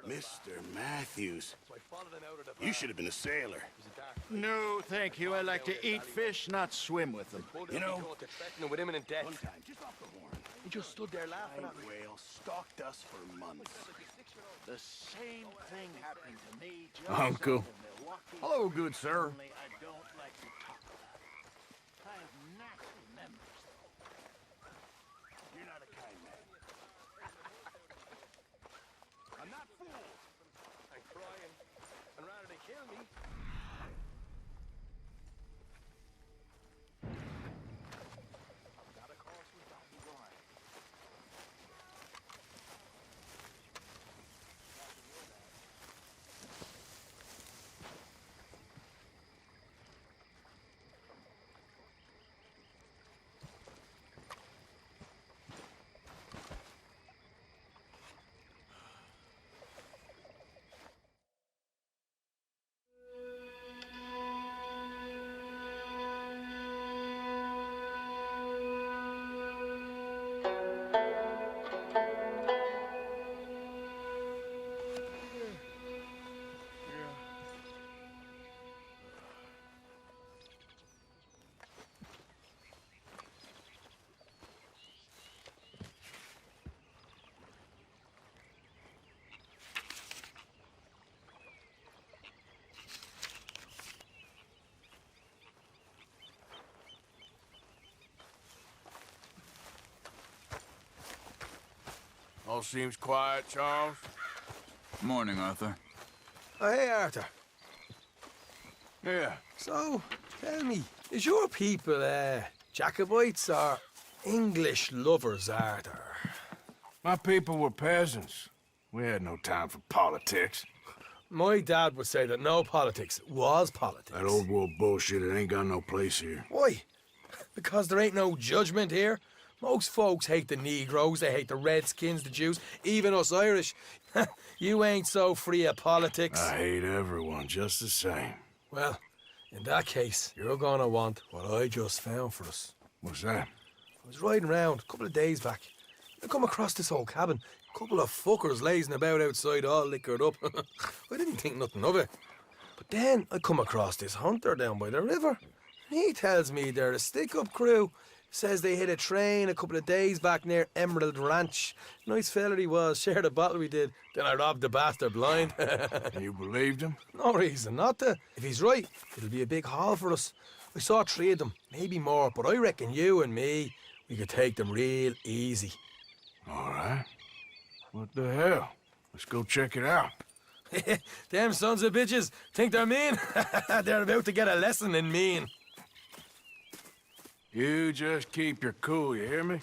Mr. Matthews. You should have been a sailor. No, thank you. I like to eat fish, not swim with them. You know, with imminent death. one time, just off the horn, He just stood there laughing at me. whale stalked us for months. The same thing happened to me just Uncle. up in Milwaukee. Hello, good sir. Only I don't like to talk about it. I have nasty memories, though. You're not a kind man. I'm not fooled. I'm crying. And rather than kill me, All seems quiet, Charles. Morning, Arthur. oh, hey, Arthur. Yeah. So, tell me, is your people, Jacobites or English lovers, Arthur? My people were peasants. We had no time for politics. My dad would say that no politics was politics. That old world bullshit, it ain't got no place here. Why? Because there ain't no judgment here? Most folks hate the Negroes, they hate the Redskins, the Jews, even us Irish. You ain't so free of politics. I hate everyone just the same. Well, in that case, you're gonna want what I just found for us. What's that? I was riding around a couple of days back. I come across this old cabin. A couple of fuckers lazing about outside all liquored up. I didn't think nothing of it. But then I come across this hunter down by the river. He tells me they're a stick-up crew. Says they hit a train a couple of days back near Emerald Ranch. Nice fella he was, shared a bottle we did. Then I robbed the bastard blind. You believed him? No reason not to. If he's right, it'll be a big haul for us. I saw 3 of them, maybe more, but I reckon you and me, we could take them real easy. All right. What the hell? Let's go check it out. Them sons of bitches think they're mean. They're about to get a lesson in mean. You just keep your cool, you hear me?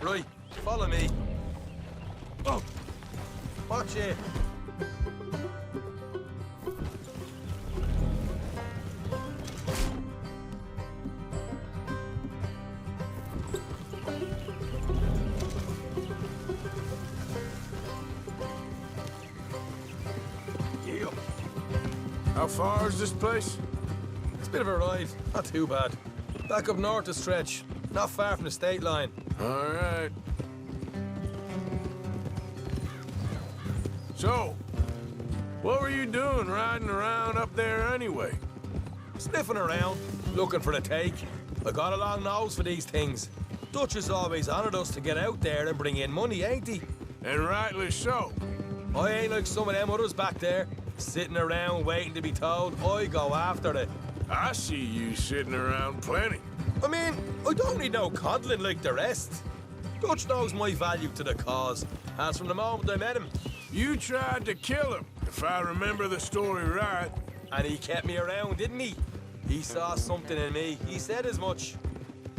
Right, follow me. Oh, watch it. How far is this place? It's a bit of a ride, not too bad. Back up north a stretch, not far from the state line. All right. So, what were you doing riding around up there anyway? Sniffing around, looking for the take. I got a long nose for these things. Dutch has always honoured us to get out there and bring in money, ain't he? And rightly so. I ain't like some of them others back there, sitting around waiting to be told. I go after it. I see you sitting around plenty. I mean, I don't need no coddling like the rest. Dutch knows my value to the cause, as from the moment I met him. You tried to kill him, if I remember the story right. And he kept me around, didn't he? He saw something in me. He said as much.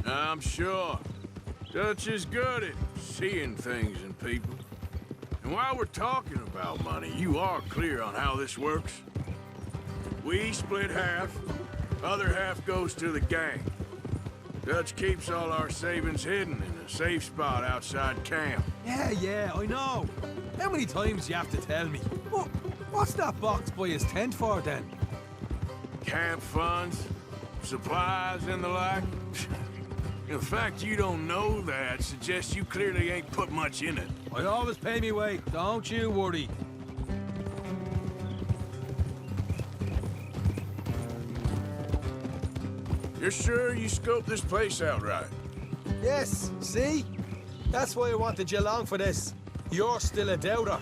I'm sure. Dutch is good at seeing things in people. And while we're talking about money, you are clear on how this works? We split half, other half goes to the gang. Dutch keeps all our savings hidden in a safe spot outside camp. Yeah, I know. How many times do you have to tell me? What's that box by his tent for, then? Camp funds, supplies, and the like. The fact you don't know that suggests you clearly ain't put much in it. I always pay me way, don't you worry. You're sure you scoped this place out right? Yes, see? That's why I wanted you along for this. You're still a doubter.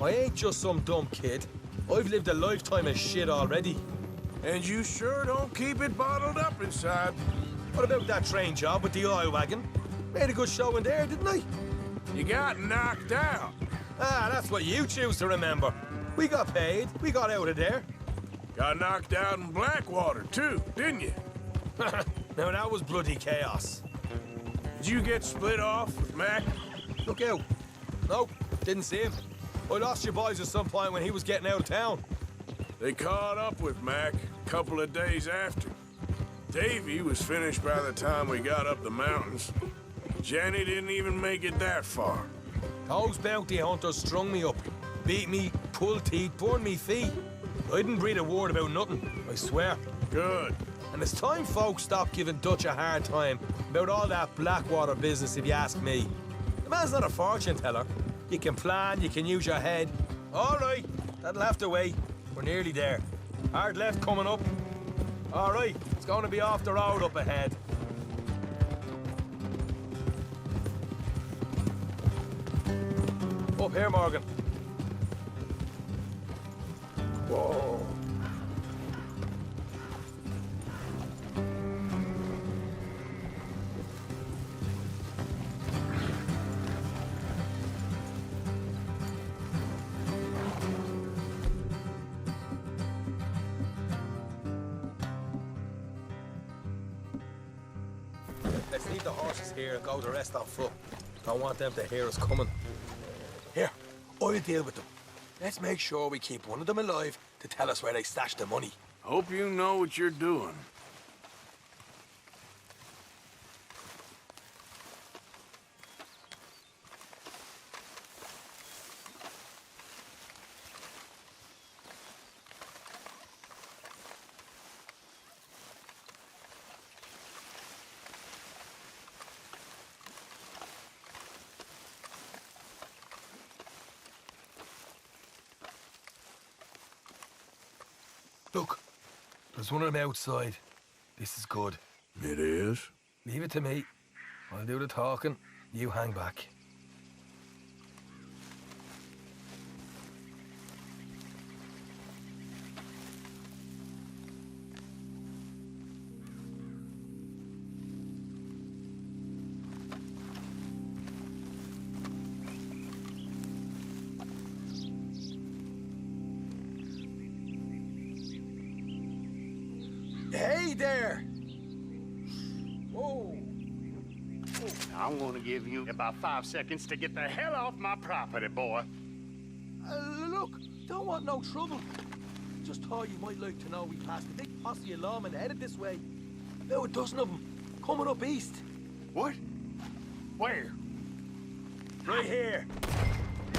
I ain't just some dumb kid. I've lived a lifetime of shit already. And you sure don't keep it bottled up inside. What about that train job with the oil wagon? Made a good show in there, didn't I? You got knocked out. Ah, that's what you choose to remember. We got paid. We got out of there. Got knocked out in Blackwater, too, didn't you? Now, that was bloody chaos. Did you get split off with Mac? Look out. Nope, didn't see him. I lost your boys at some point when he was getting out of town. They caught up with Mac a couple of days after. Davy was finished by the time we got up the mountains. Jenny didn't even make it that far. Those bounty hunters strung me up, beat me, pulled teeth, burned me feet. I didn't breathe a word about nothing, I swear. Good. And it's time folks stopped giving Dutch a hard time about all that Blackwater business, if you ask me. The man's not a fortune teller. You can plan, you can use your head. All right, that'll have to wait. We're nearly there. Hard left coming up. All right, it's going to be off the road up ahead. Up here, Morgan. Whoa. Let's leave the horses here and go the rest on foot. Don't want them to hear us coming. Here, I'll deal with them. Let's make sure we keep one of them alive to tell us where they stashed the money. Hope you know what you're doing. Look, there's one of them outside. This is good. It is? Leave it to me. I'll do the talking. You hang back. me there! Whoa! I'm gonna give you about 5 seconds to get the hell off my property, boy. Look, don't want no trouble. Just thought you might like to know we passed a big posse of lawmen headed this way. About a dozen of them, coming up east. What? Where? Right here.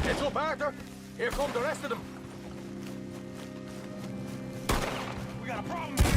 Heads up, Arthur. Here come the rest of them. We got a problem here.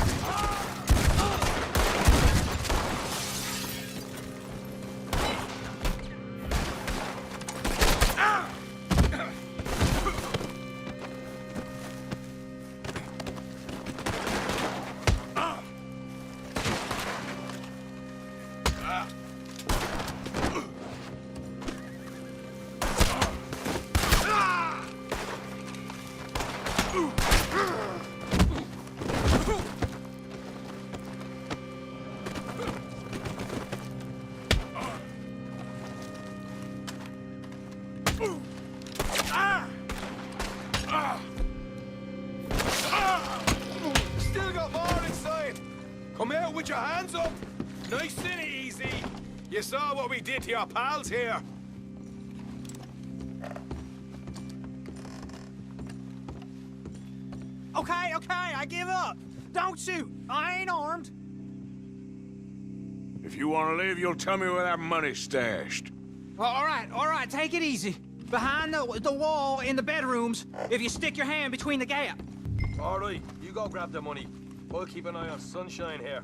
Still got more inside. Come out with your hands up. Nice and easy. You saw what we did to your pals here. Okay, I give up. Don't shoot. I ain't armed. If you want to leave, you'll tell me where that money's stashed. All right, take it easy. Behind the wall in the bedrooms, if you stick your hand between the gap. All right, you go grab the money. I'll keep an eye on Sunshine here.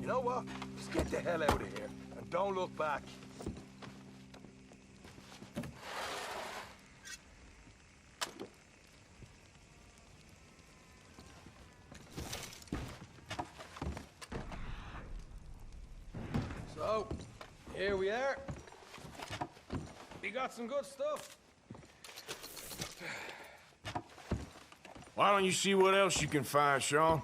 You know what? Just get the hell out of here, and don't look back. So, here we are. We got some good stuff. Why don't you see what else you can find, Sean?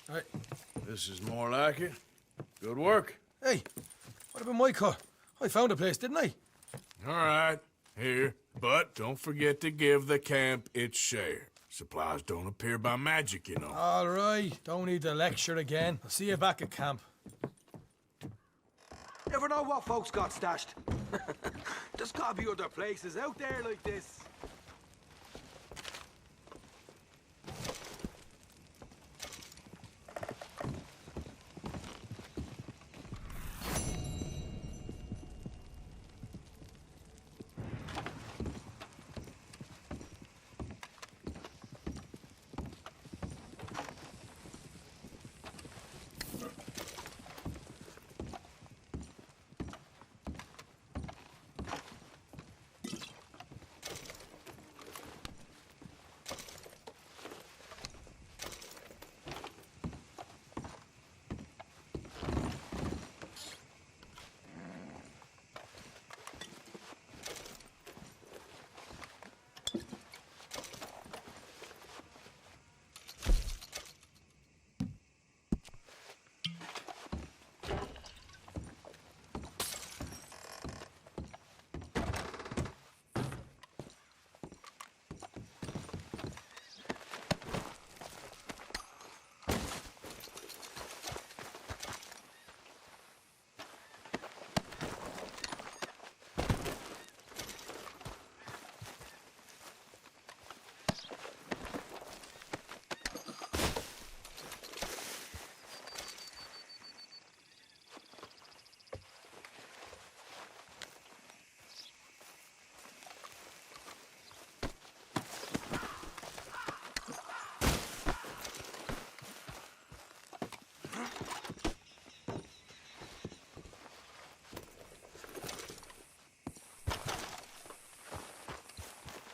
Right. This is more like it. Good work. Hey, what about my car? I found a place, didn't I? All right, here. But don't forget to give the camp its share. Supplies don't appear by magic, you know. All right, don't need to lecture again. I'll see you back at camp. Never know what folks got stashed. There's gotta be other places out there like this.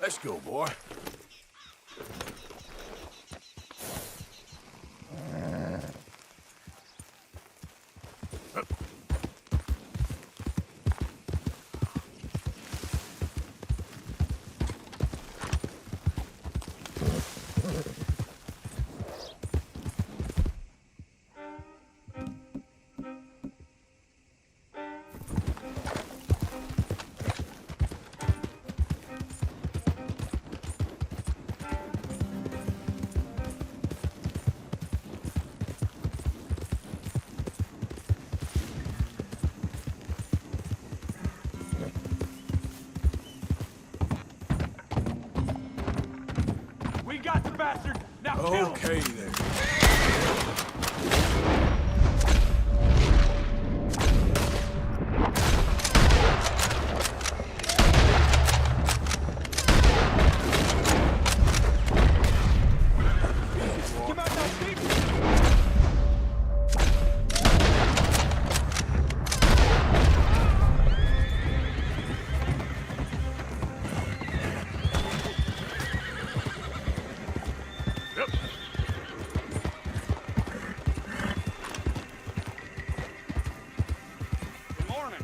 Let's go, boy. Okay, then. Good morning.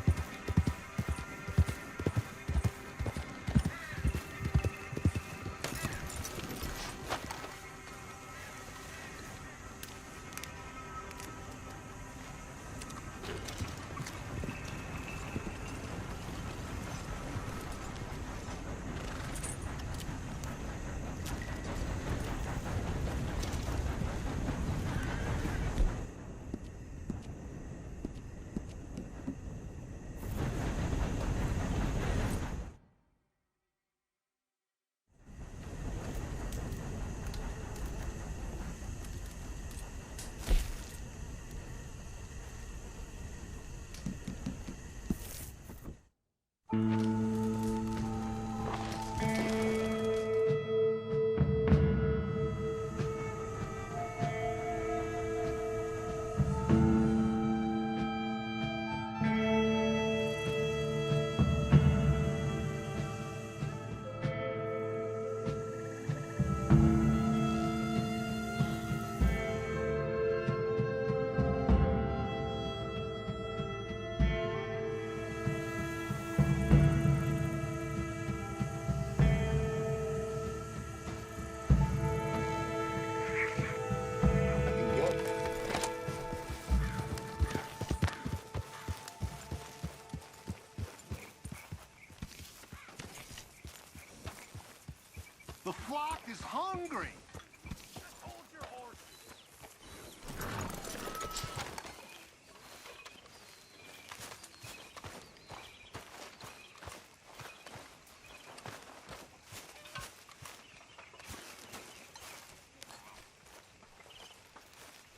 The flock is hungry.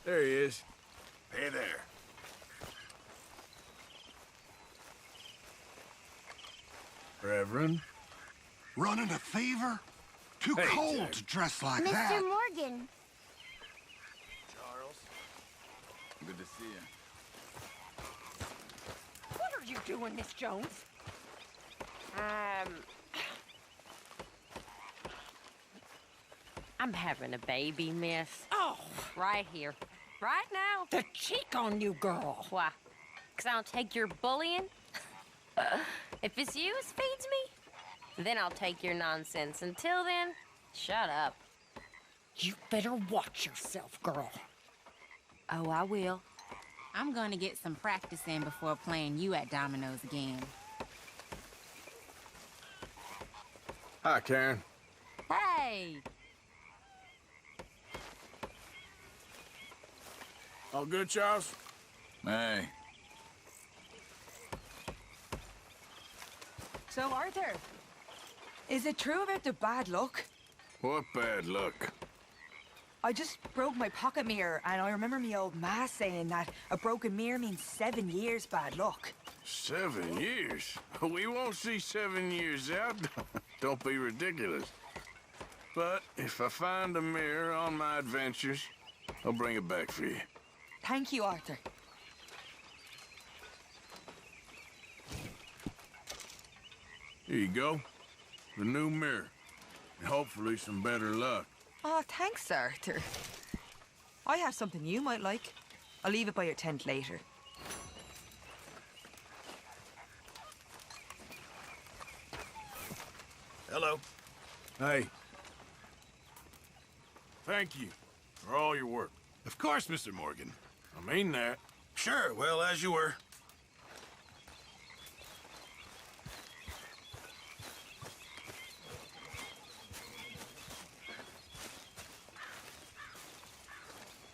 There he is. Hey there. Reverend? Running a fever? Too Hey, cold Jack. to dress like Mr. that. Morgan. Charles, good to see you. What are you doing, Miss Jones? I'm having a baby, miss. Oh, Right here. Right now. the cheek on you, girl. Why? 'Cause I don't take your bullying? If it's you who feeds me, then I'll take your nonsense. Until then, shut up. You better watch yourself, girl. Oh, I will. I'm gonna get some practice in before playing you at dominoes again. Hi, Karen. Hey! All good, Charles? Hey, So, Arthur, is it true about the bad luck? What bad luck? I just broke my pocket mirror, and I remember me old ma saying that a broken mirror means 7 years bad luck. 7 years? We won't see 7 years out. Don't be ridiculous. But if I find a mirror on my adventures, I'll bring it back for you. Thank you, Arthur. Here you go. The new mirror. And hopefully some better luck. Oh, thanks, Arthur. I have something you might like. I'll leave it by your tent later. Hello. Hey. Thank you for all your work. Of course, Mr. Morgan. I mean that. Sure, well, as you were.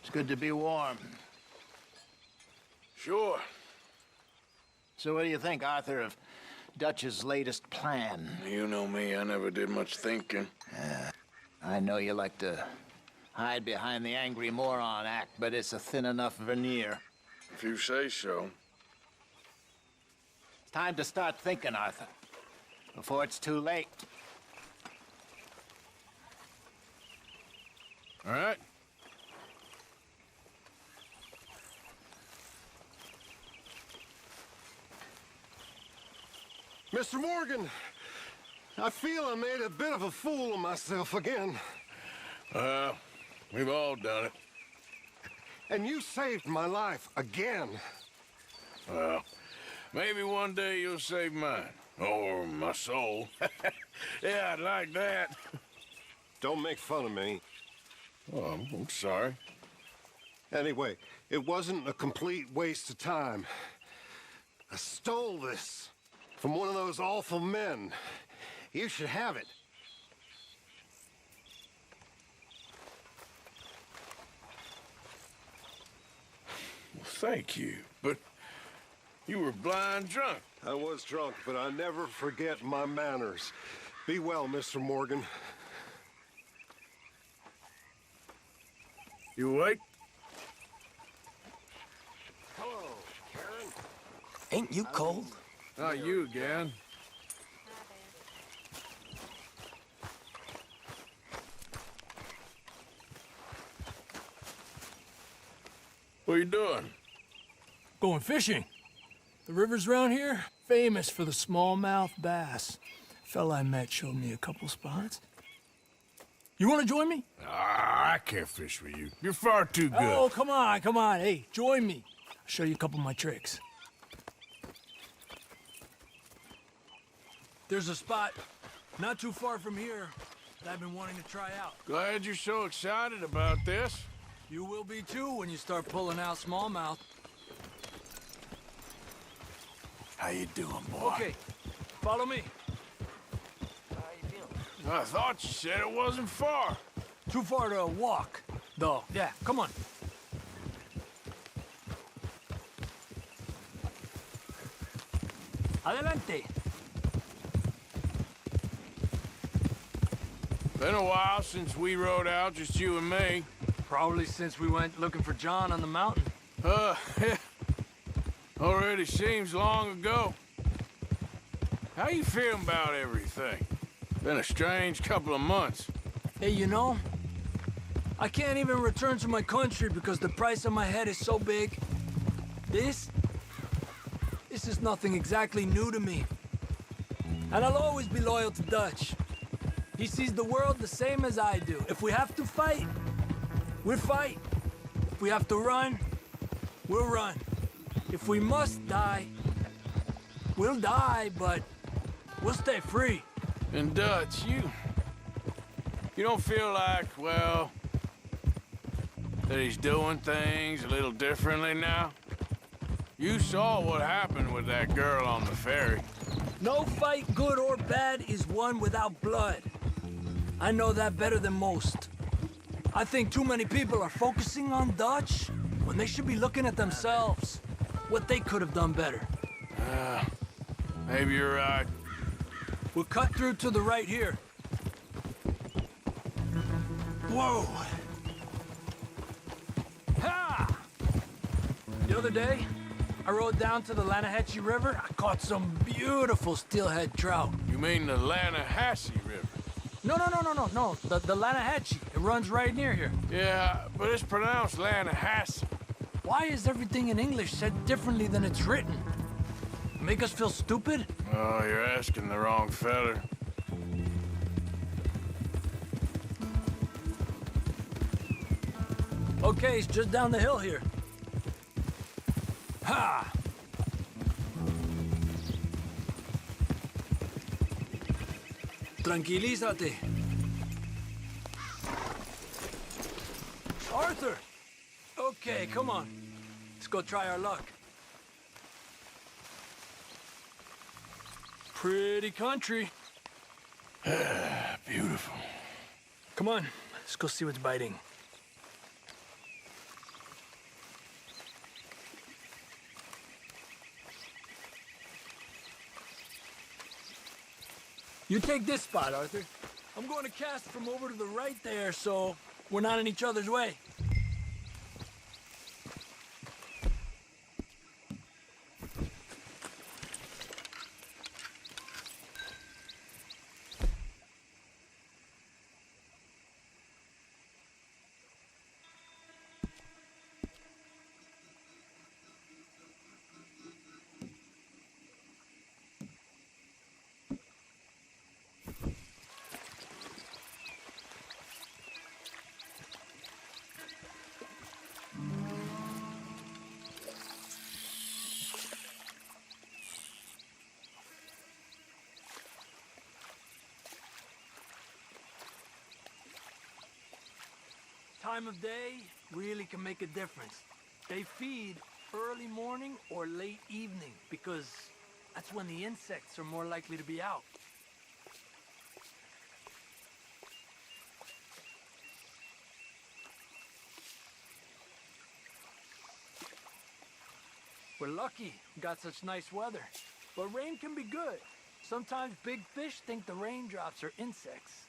It's good to be warm. Sure. So what do you think, Arthur, of Dutch's latest plan? You know me, I never did much thinking. I know you like to hide behind the angry moron act, but it's a thin enough veneer. If you say so. It's time to start thinking, Arthur, before it's too late. All right. Mr. Morgan, I feel I made a bit of a fool of myself again. We've all done it. And you saved my life again. Well, maybe one day you'll save mine. Or my soul. Yeah, I'd like that. Don't make fun of me. Oh, I'm sorry. Anyway, it wasn't a complete waste of time. I stole this from one of those awful men. You should have it. Well, thank you, but you were blind drunk. I was drunk, but I never forget my manners. Be well, Mr. Morgan. You awake? Hello, Karen. Ain't you cold? Not you again. What are you doing? Going fishing. The rivers around here, famous for the smallmouth bass. Fella I met showed me a couple spots. You want to join me? I can't fish with you. You're far too good. Oh, come on, come on. Hey, join me. I'll show you a couple of my tricks. There's a spot not too far from here that I've been wanting to try out. Glad you're so excited about this. You will be too when you start pulling out smallmouth. How you doing, boy? Okay, follow me. I thought you said it wasn't far. Too far to walk, though. Yeah, come on. Adelante. Been a while since we rode out, just you and me. Probably since we went looking for John on the mountain. Already seems long ago. How you feeling about everything? Been a strange couple of months. Hey, you know, I can't even return to my country because the price on my head is so big. This is nothing exactly new to me. And I'll always be loyal to Dutch. He sees the world the same as I do. If we have to fight, we'll fight. If we have to run, we'll run. If we must die, we'll die, but we'll stay free. And Dutch, you don't feel like, well, that he's doing things a little differently now? You saw what happened with that girl on the ferry. No fight, good or bad, is won without blood. I know that better than most. I think too many people are focusing on Dutch when they should be looking at themselves, what they could have done better. Maybe you're right. We'll cut through to the right here. Whoa! Ha! The other day, I rode down to the Lanahatchee River. I caught some beautiful steelhead trout. You mean the Lanahatchee River? No. The Lanahatchee. It runs right near here. Yeah, but it's pronounced Lanahatchee. Why is everything in English said differently than it's written? Make us feel stupid? Oh, you're asking the wrong feller. Okay, it's just down the hill here. Ha! Tranquilízate. Arthur! Okay, come on. Let's go try our luck. Pretty country. Beautiful. Come on, let's go see what's biting. You take this spot, Arthur. I'm going to cast from over to the right there, so We're not in each other's way. Time of day really can make a difference. They feed early morning or late evening because that's when the insects are more likely to be out. We're lucky we got such nice weather, but rain can be good. Sometimes big fish think the raindrops are insects.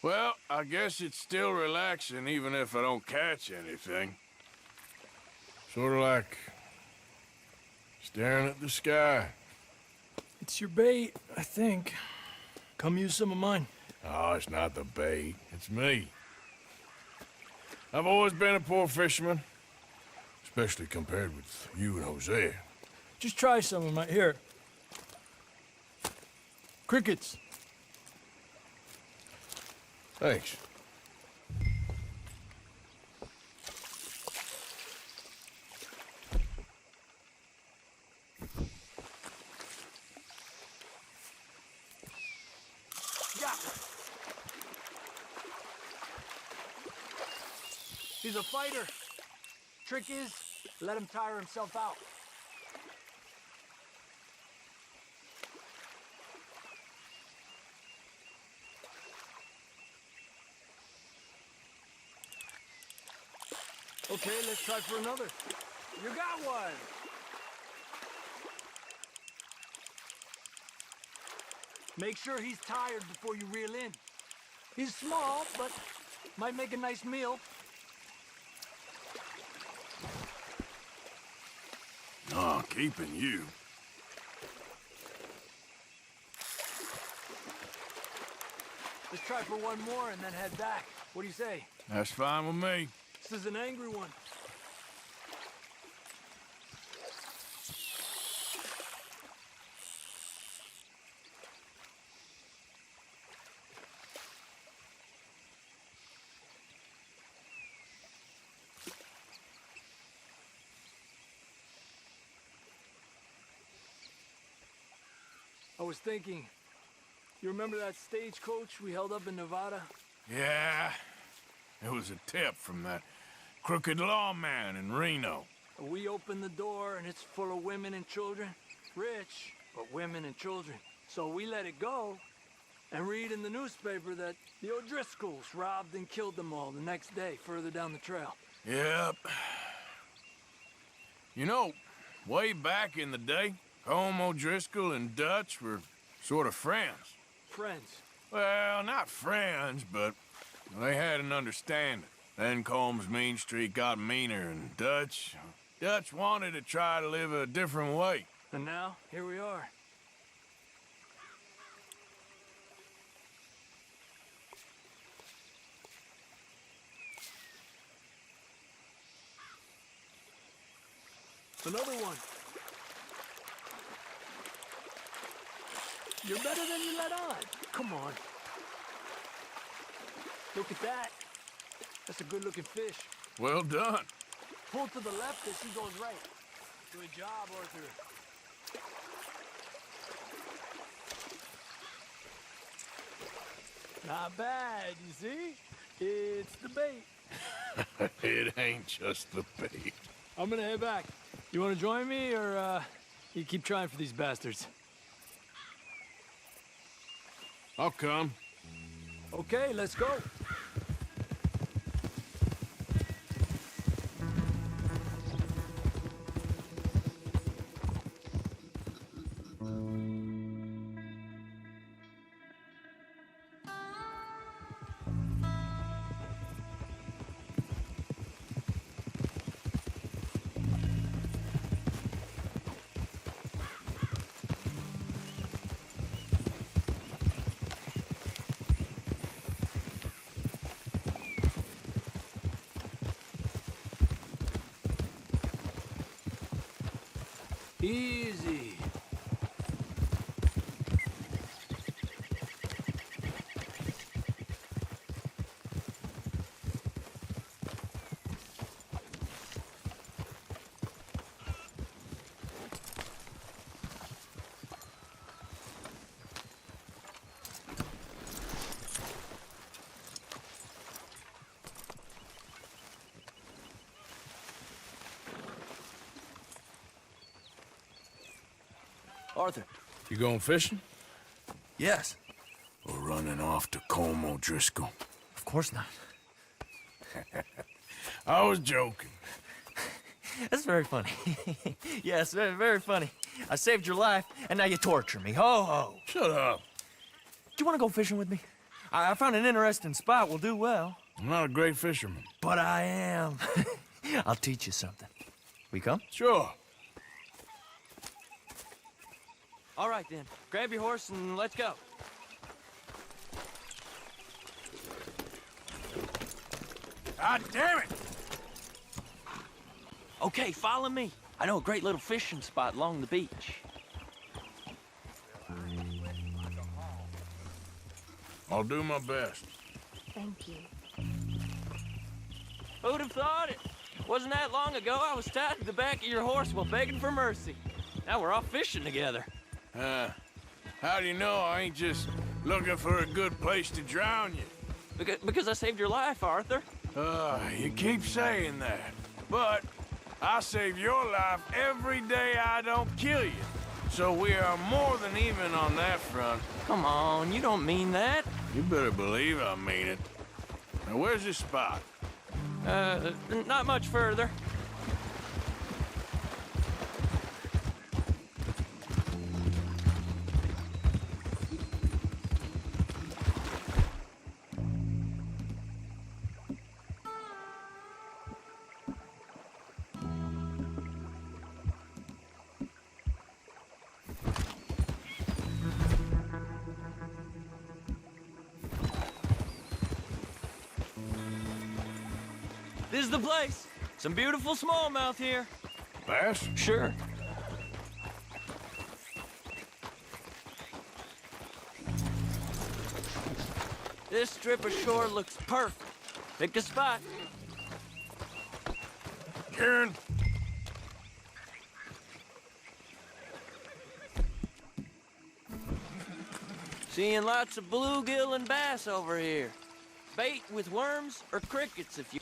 Well, I guess it's still relaxing even if I don't catch anything. Sort of like staring at the sky. It's your bait, I think. Come use some of mine. Oh, it's not the bait. It's me. I've always been a poor fisherman, especially compared with you and Hosea. Just try some of mine. Here. Crickets. Thanks. Yeah. He's a fighter. Trick is, let him tire himself out. Okay, let's try for another. You got one! Make sure he's tired before you reel in. He's small, but might make a nice meal. Oh, keeping you. Let's try for one more and then head back. What do you say? That's fine with me. This is an angry one. I was thinking, you remember that stagecoach we held up in Nevada? Yeah, it was a tip from that crooked lawman in Reno. We opened the door and it's full of women and children. Rich, but women and children. So we let it go and read in the newspaper that the O'Driscolls robbed and killed them all the next day further down the trail. Yep. You know, way back in the day, Colm O'Driscoll and Dutch were sort of friends. Friends? Well, not friends, but they had an understanding. Then Colm's mean streak got meaner, and Dutch wanted to try to live a different way. And now, here we are. Another one. You're better than you let on. Come on. Look at that. That's a good-looking fish. Well done. Pull to the left as he goes right. Good job, Arthur. Not bad, you see? It's the bait. It ain't just the bait. I'm gonna head back. You wanna join me, or you keep trying for these bastards? I'll come. Okay, let's go. Easy. Arthur. You going fishing? Yes. Or running off to Colm O'Driscoll? Of course not. I was joking. That's very funny. Yes, very, very funny. I saved your life, and now you torture me. Ho, ho. Shut up. Do you want to go fishing with me? I found an interesting spot. We'll do well. I'm not a great fisherman. But I am. I'll teach you something. We come? Sure. All right, then. Grab your horse and let's go. God damn it! Okay, follow me. I know a great little fishing spot along the beach. I'll do my best. Thank you. Who'd have thought it? Wasn't that long ago I was tied to the back of your horse while begging for mercy. Now we're off fishing together. How do you know I ain't just looking for a good place to drown you? Because I saved your life, Arthur. You keep saying that. But I save your life every day I don't kill you. So we are more than even on that front. Come on, you don't mean that. You better believe I mean it. Now, where's this spot? Not much further. This is the place. Some beautiful smallmouth here. Bass? Sure. This strip of shore looks perfect. Pick a spot. Karen. Seeing lots of bluegill and bass over here. Bait with worms or crickets if you...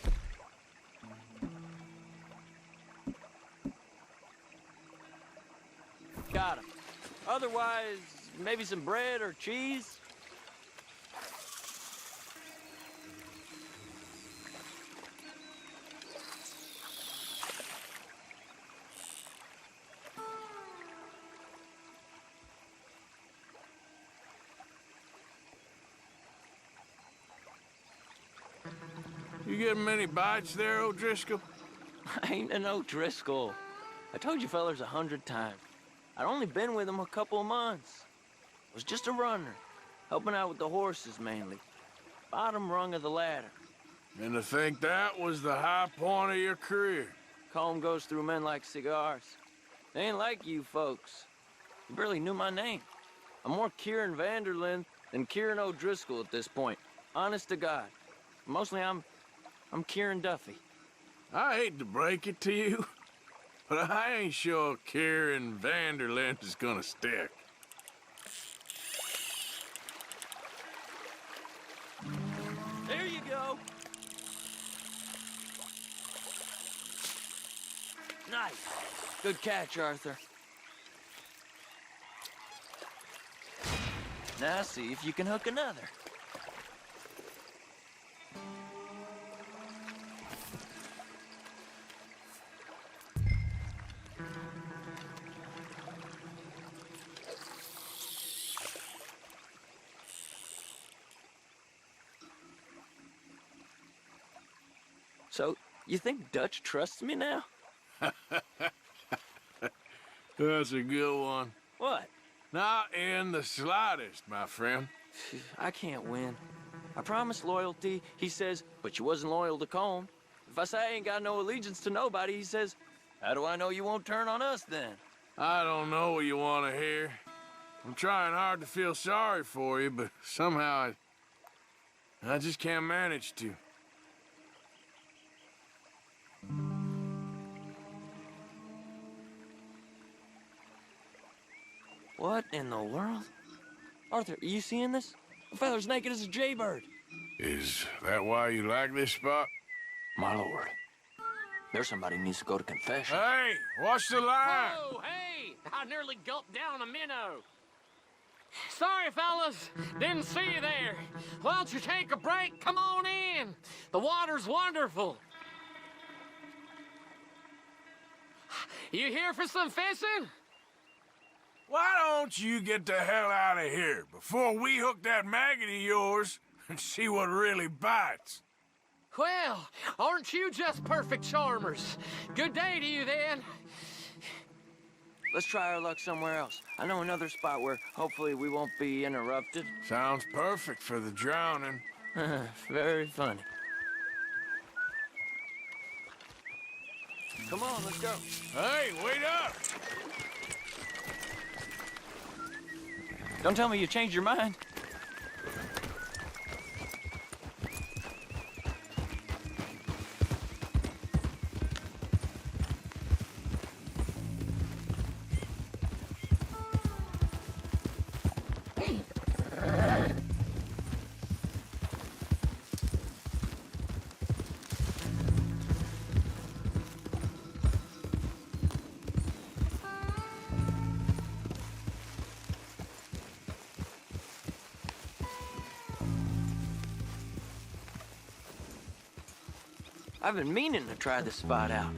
Got 'em. Otherwise, maybe some bread or cheese. You getting many bites there, O'Driscoll? I ain't an O'Driscoll. I told you fellers 100 times. I'd only been with him a couple of months. Was just a runner, helping out with the horses mainly. Bottom rung of the ladder. And to think that was the high point of your career. Colm goes through men like cigars. They ain't like you folks. You barely knew my name. I'm more Kieran Vanderlyn than Kieran O'Driscoll at this point. Honest to God. Mostly I'm Kieran Duffy. I hate to break it to you, but I ain't sure Kieran Vanderlyn is gonna stick. There you go. Nice. Good catch, Arthur. Now see if you can hook another. So, you think Dutch trusts me now? That's a good one. What? Not in the slightest, my friend. I can't win. I promised loyalty, he says, but you wasn't loyal to Colm. If I say I ain't got no allegiance to nobody, he says, how do I know you won't turn on us then? I don't know what you want to hear. I'm trying hard to feel sorry for you, but somehow I just can't manage to. What in the world? Arthur, are you seeing this? The fella's naked as a jaybird. Is that why you like this spot? My lord. There's somebody who needs to go to confession. Hey, watch the line! Whoa, hey! I nearly gulped down a minnow. Sorry, fellas. Didn't see you there. Why don't you take a break? Come on in. The water's wonderful. You here for some fishing? Why don't you get the hell out of here before we hook that maggot of yours and see what really bites? Well, aren't you just perfect charmers? Good day to you, then. Let's try our luck somewhere else. I know another spot where hopefully we won't be interrupted. Sounds perfect for the drowning. Very funny. Come on, let's go. Hey, wait up! Don't tell me you changed your mind. I've been meaning to try this spot out.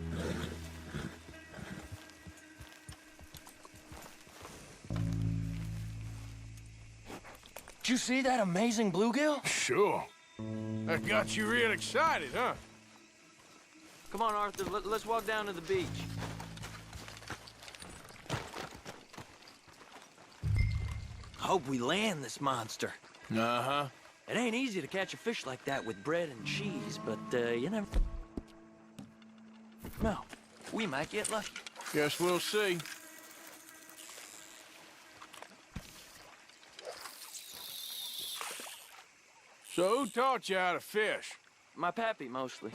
Did you see that amazing bluegill? Sure. That got you real excited, huh? Come on, Arthur, let's walk down to the beach. Hope we land this monster. Uh-huh. It ain't easy to catch a fish like that with bread and cheese, but you never... No, we might get lucky. Guess we'll see. So who taught you how to fish? My pappy, mostly.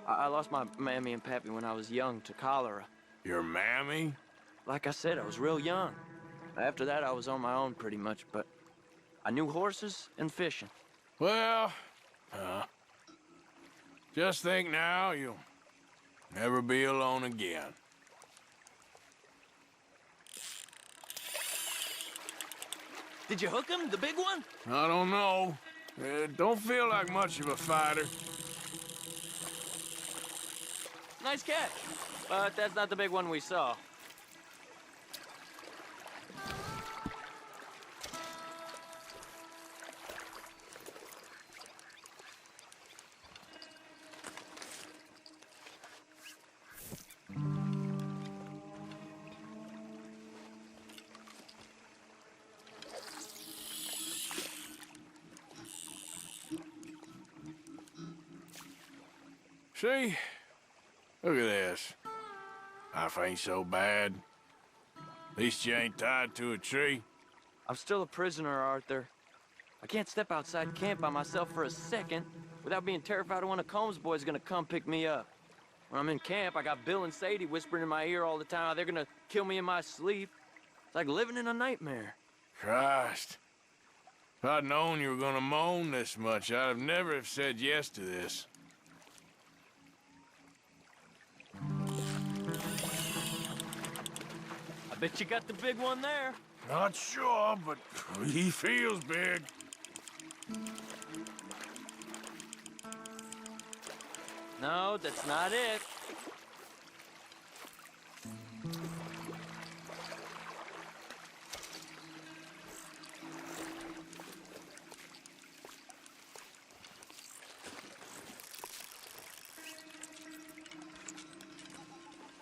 I lost my mammy and pappy when I was young to cholera. Your mammy? Like I said, I was real young. After that, I was on my own pretty much, but I knew horses and fishing. Well, just think now, you'll never be alone again. Did you hook him, the big one? I don't know. Don't feel like much of a fighter. Nice catch. But that's not the big one we saw. See? Look at this. Life ain't so bad. At least you ain't tied to a tree. I'm still a prisoner, Arthur. I can't step outside camp by myself for a second without being terrified of one of Combs' boys gonna come pick me up. When I'm in camp, I got Bill and Sadie whispering in my ear all the time how they're gonna kill me in my sleep. It's like living in a nightmare. Christ. If I'd known you were gonna moan this much, I'd have never have said yes to this. I bet you got the big one there. Not sure, but he feels big. No, that's not it.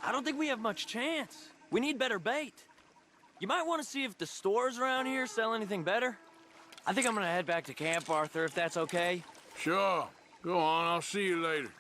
I don't think we have much chance. We need better bait. You might want to see if the stores around here sell anything better. I think I'm gonna head back to camp, Arthur, if that's okay. Sure. Go on, I'll see you later.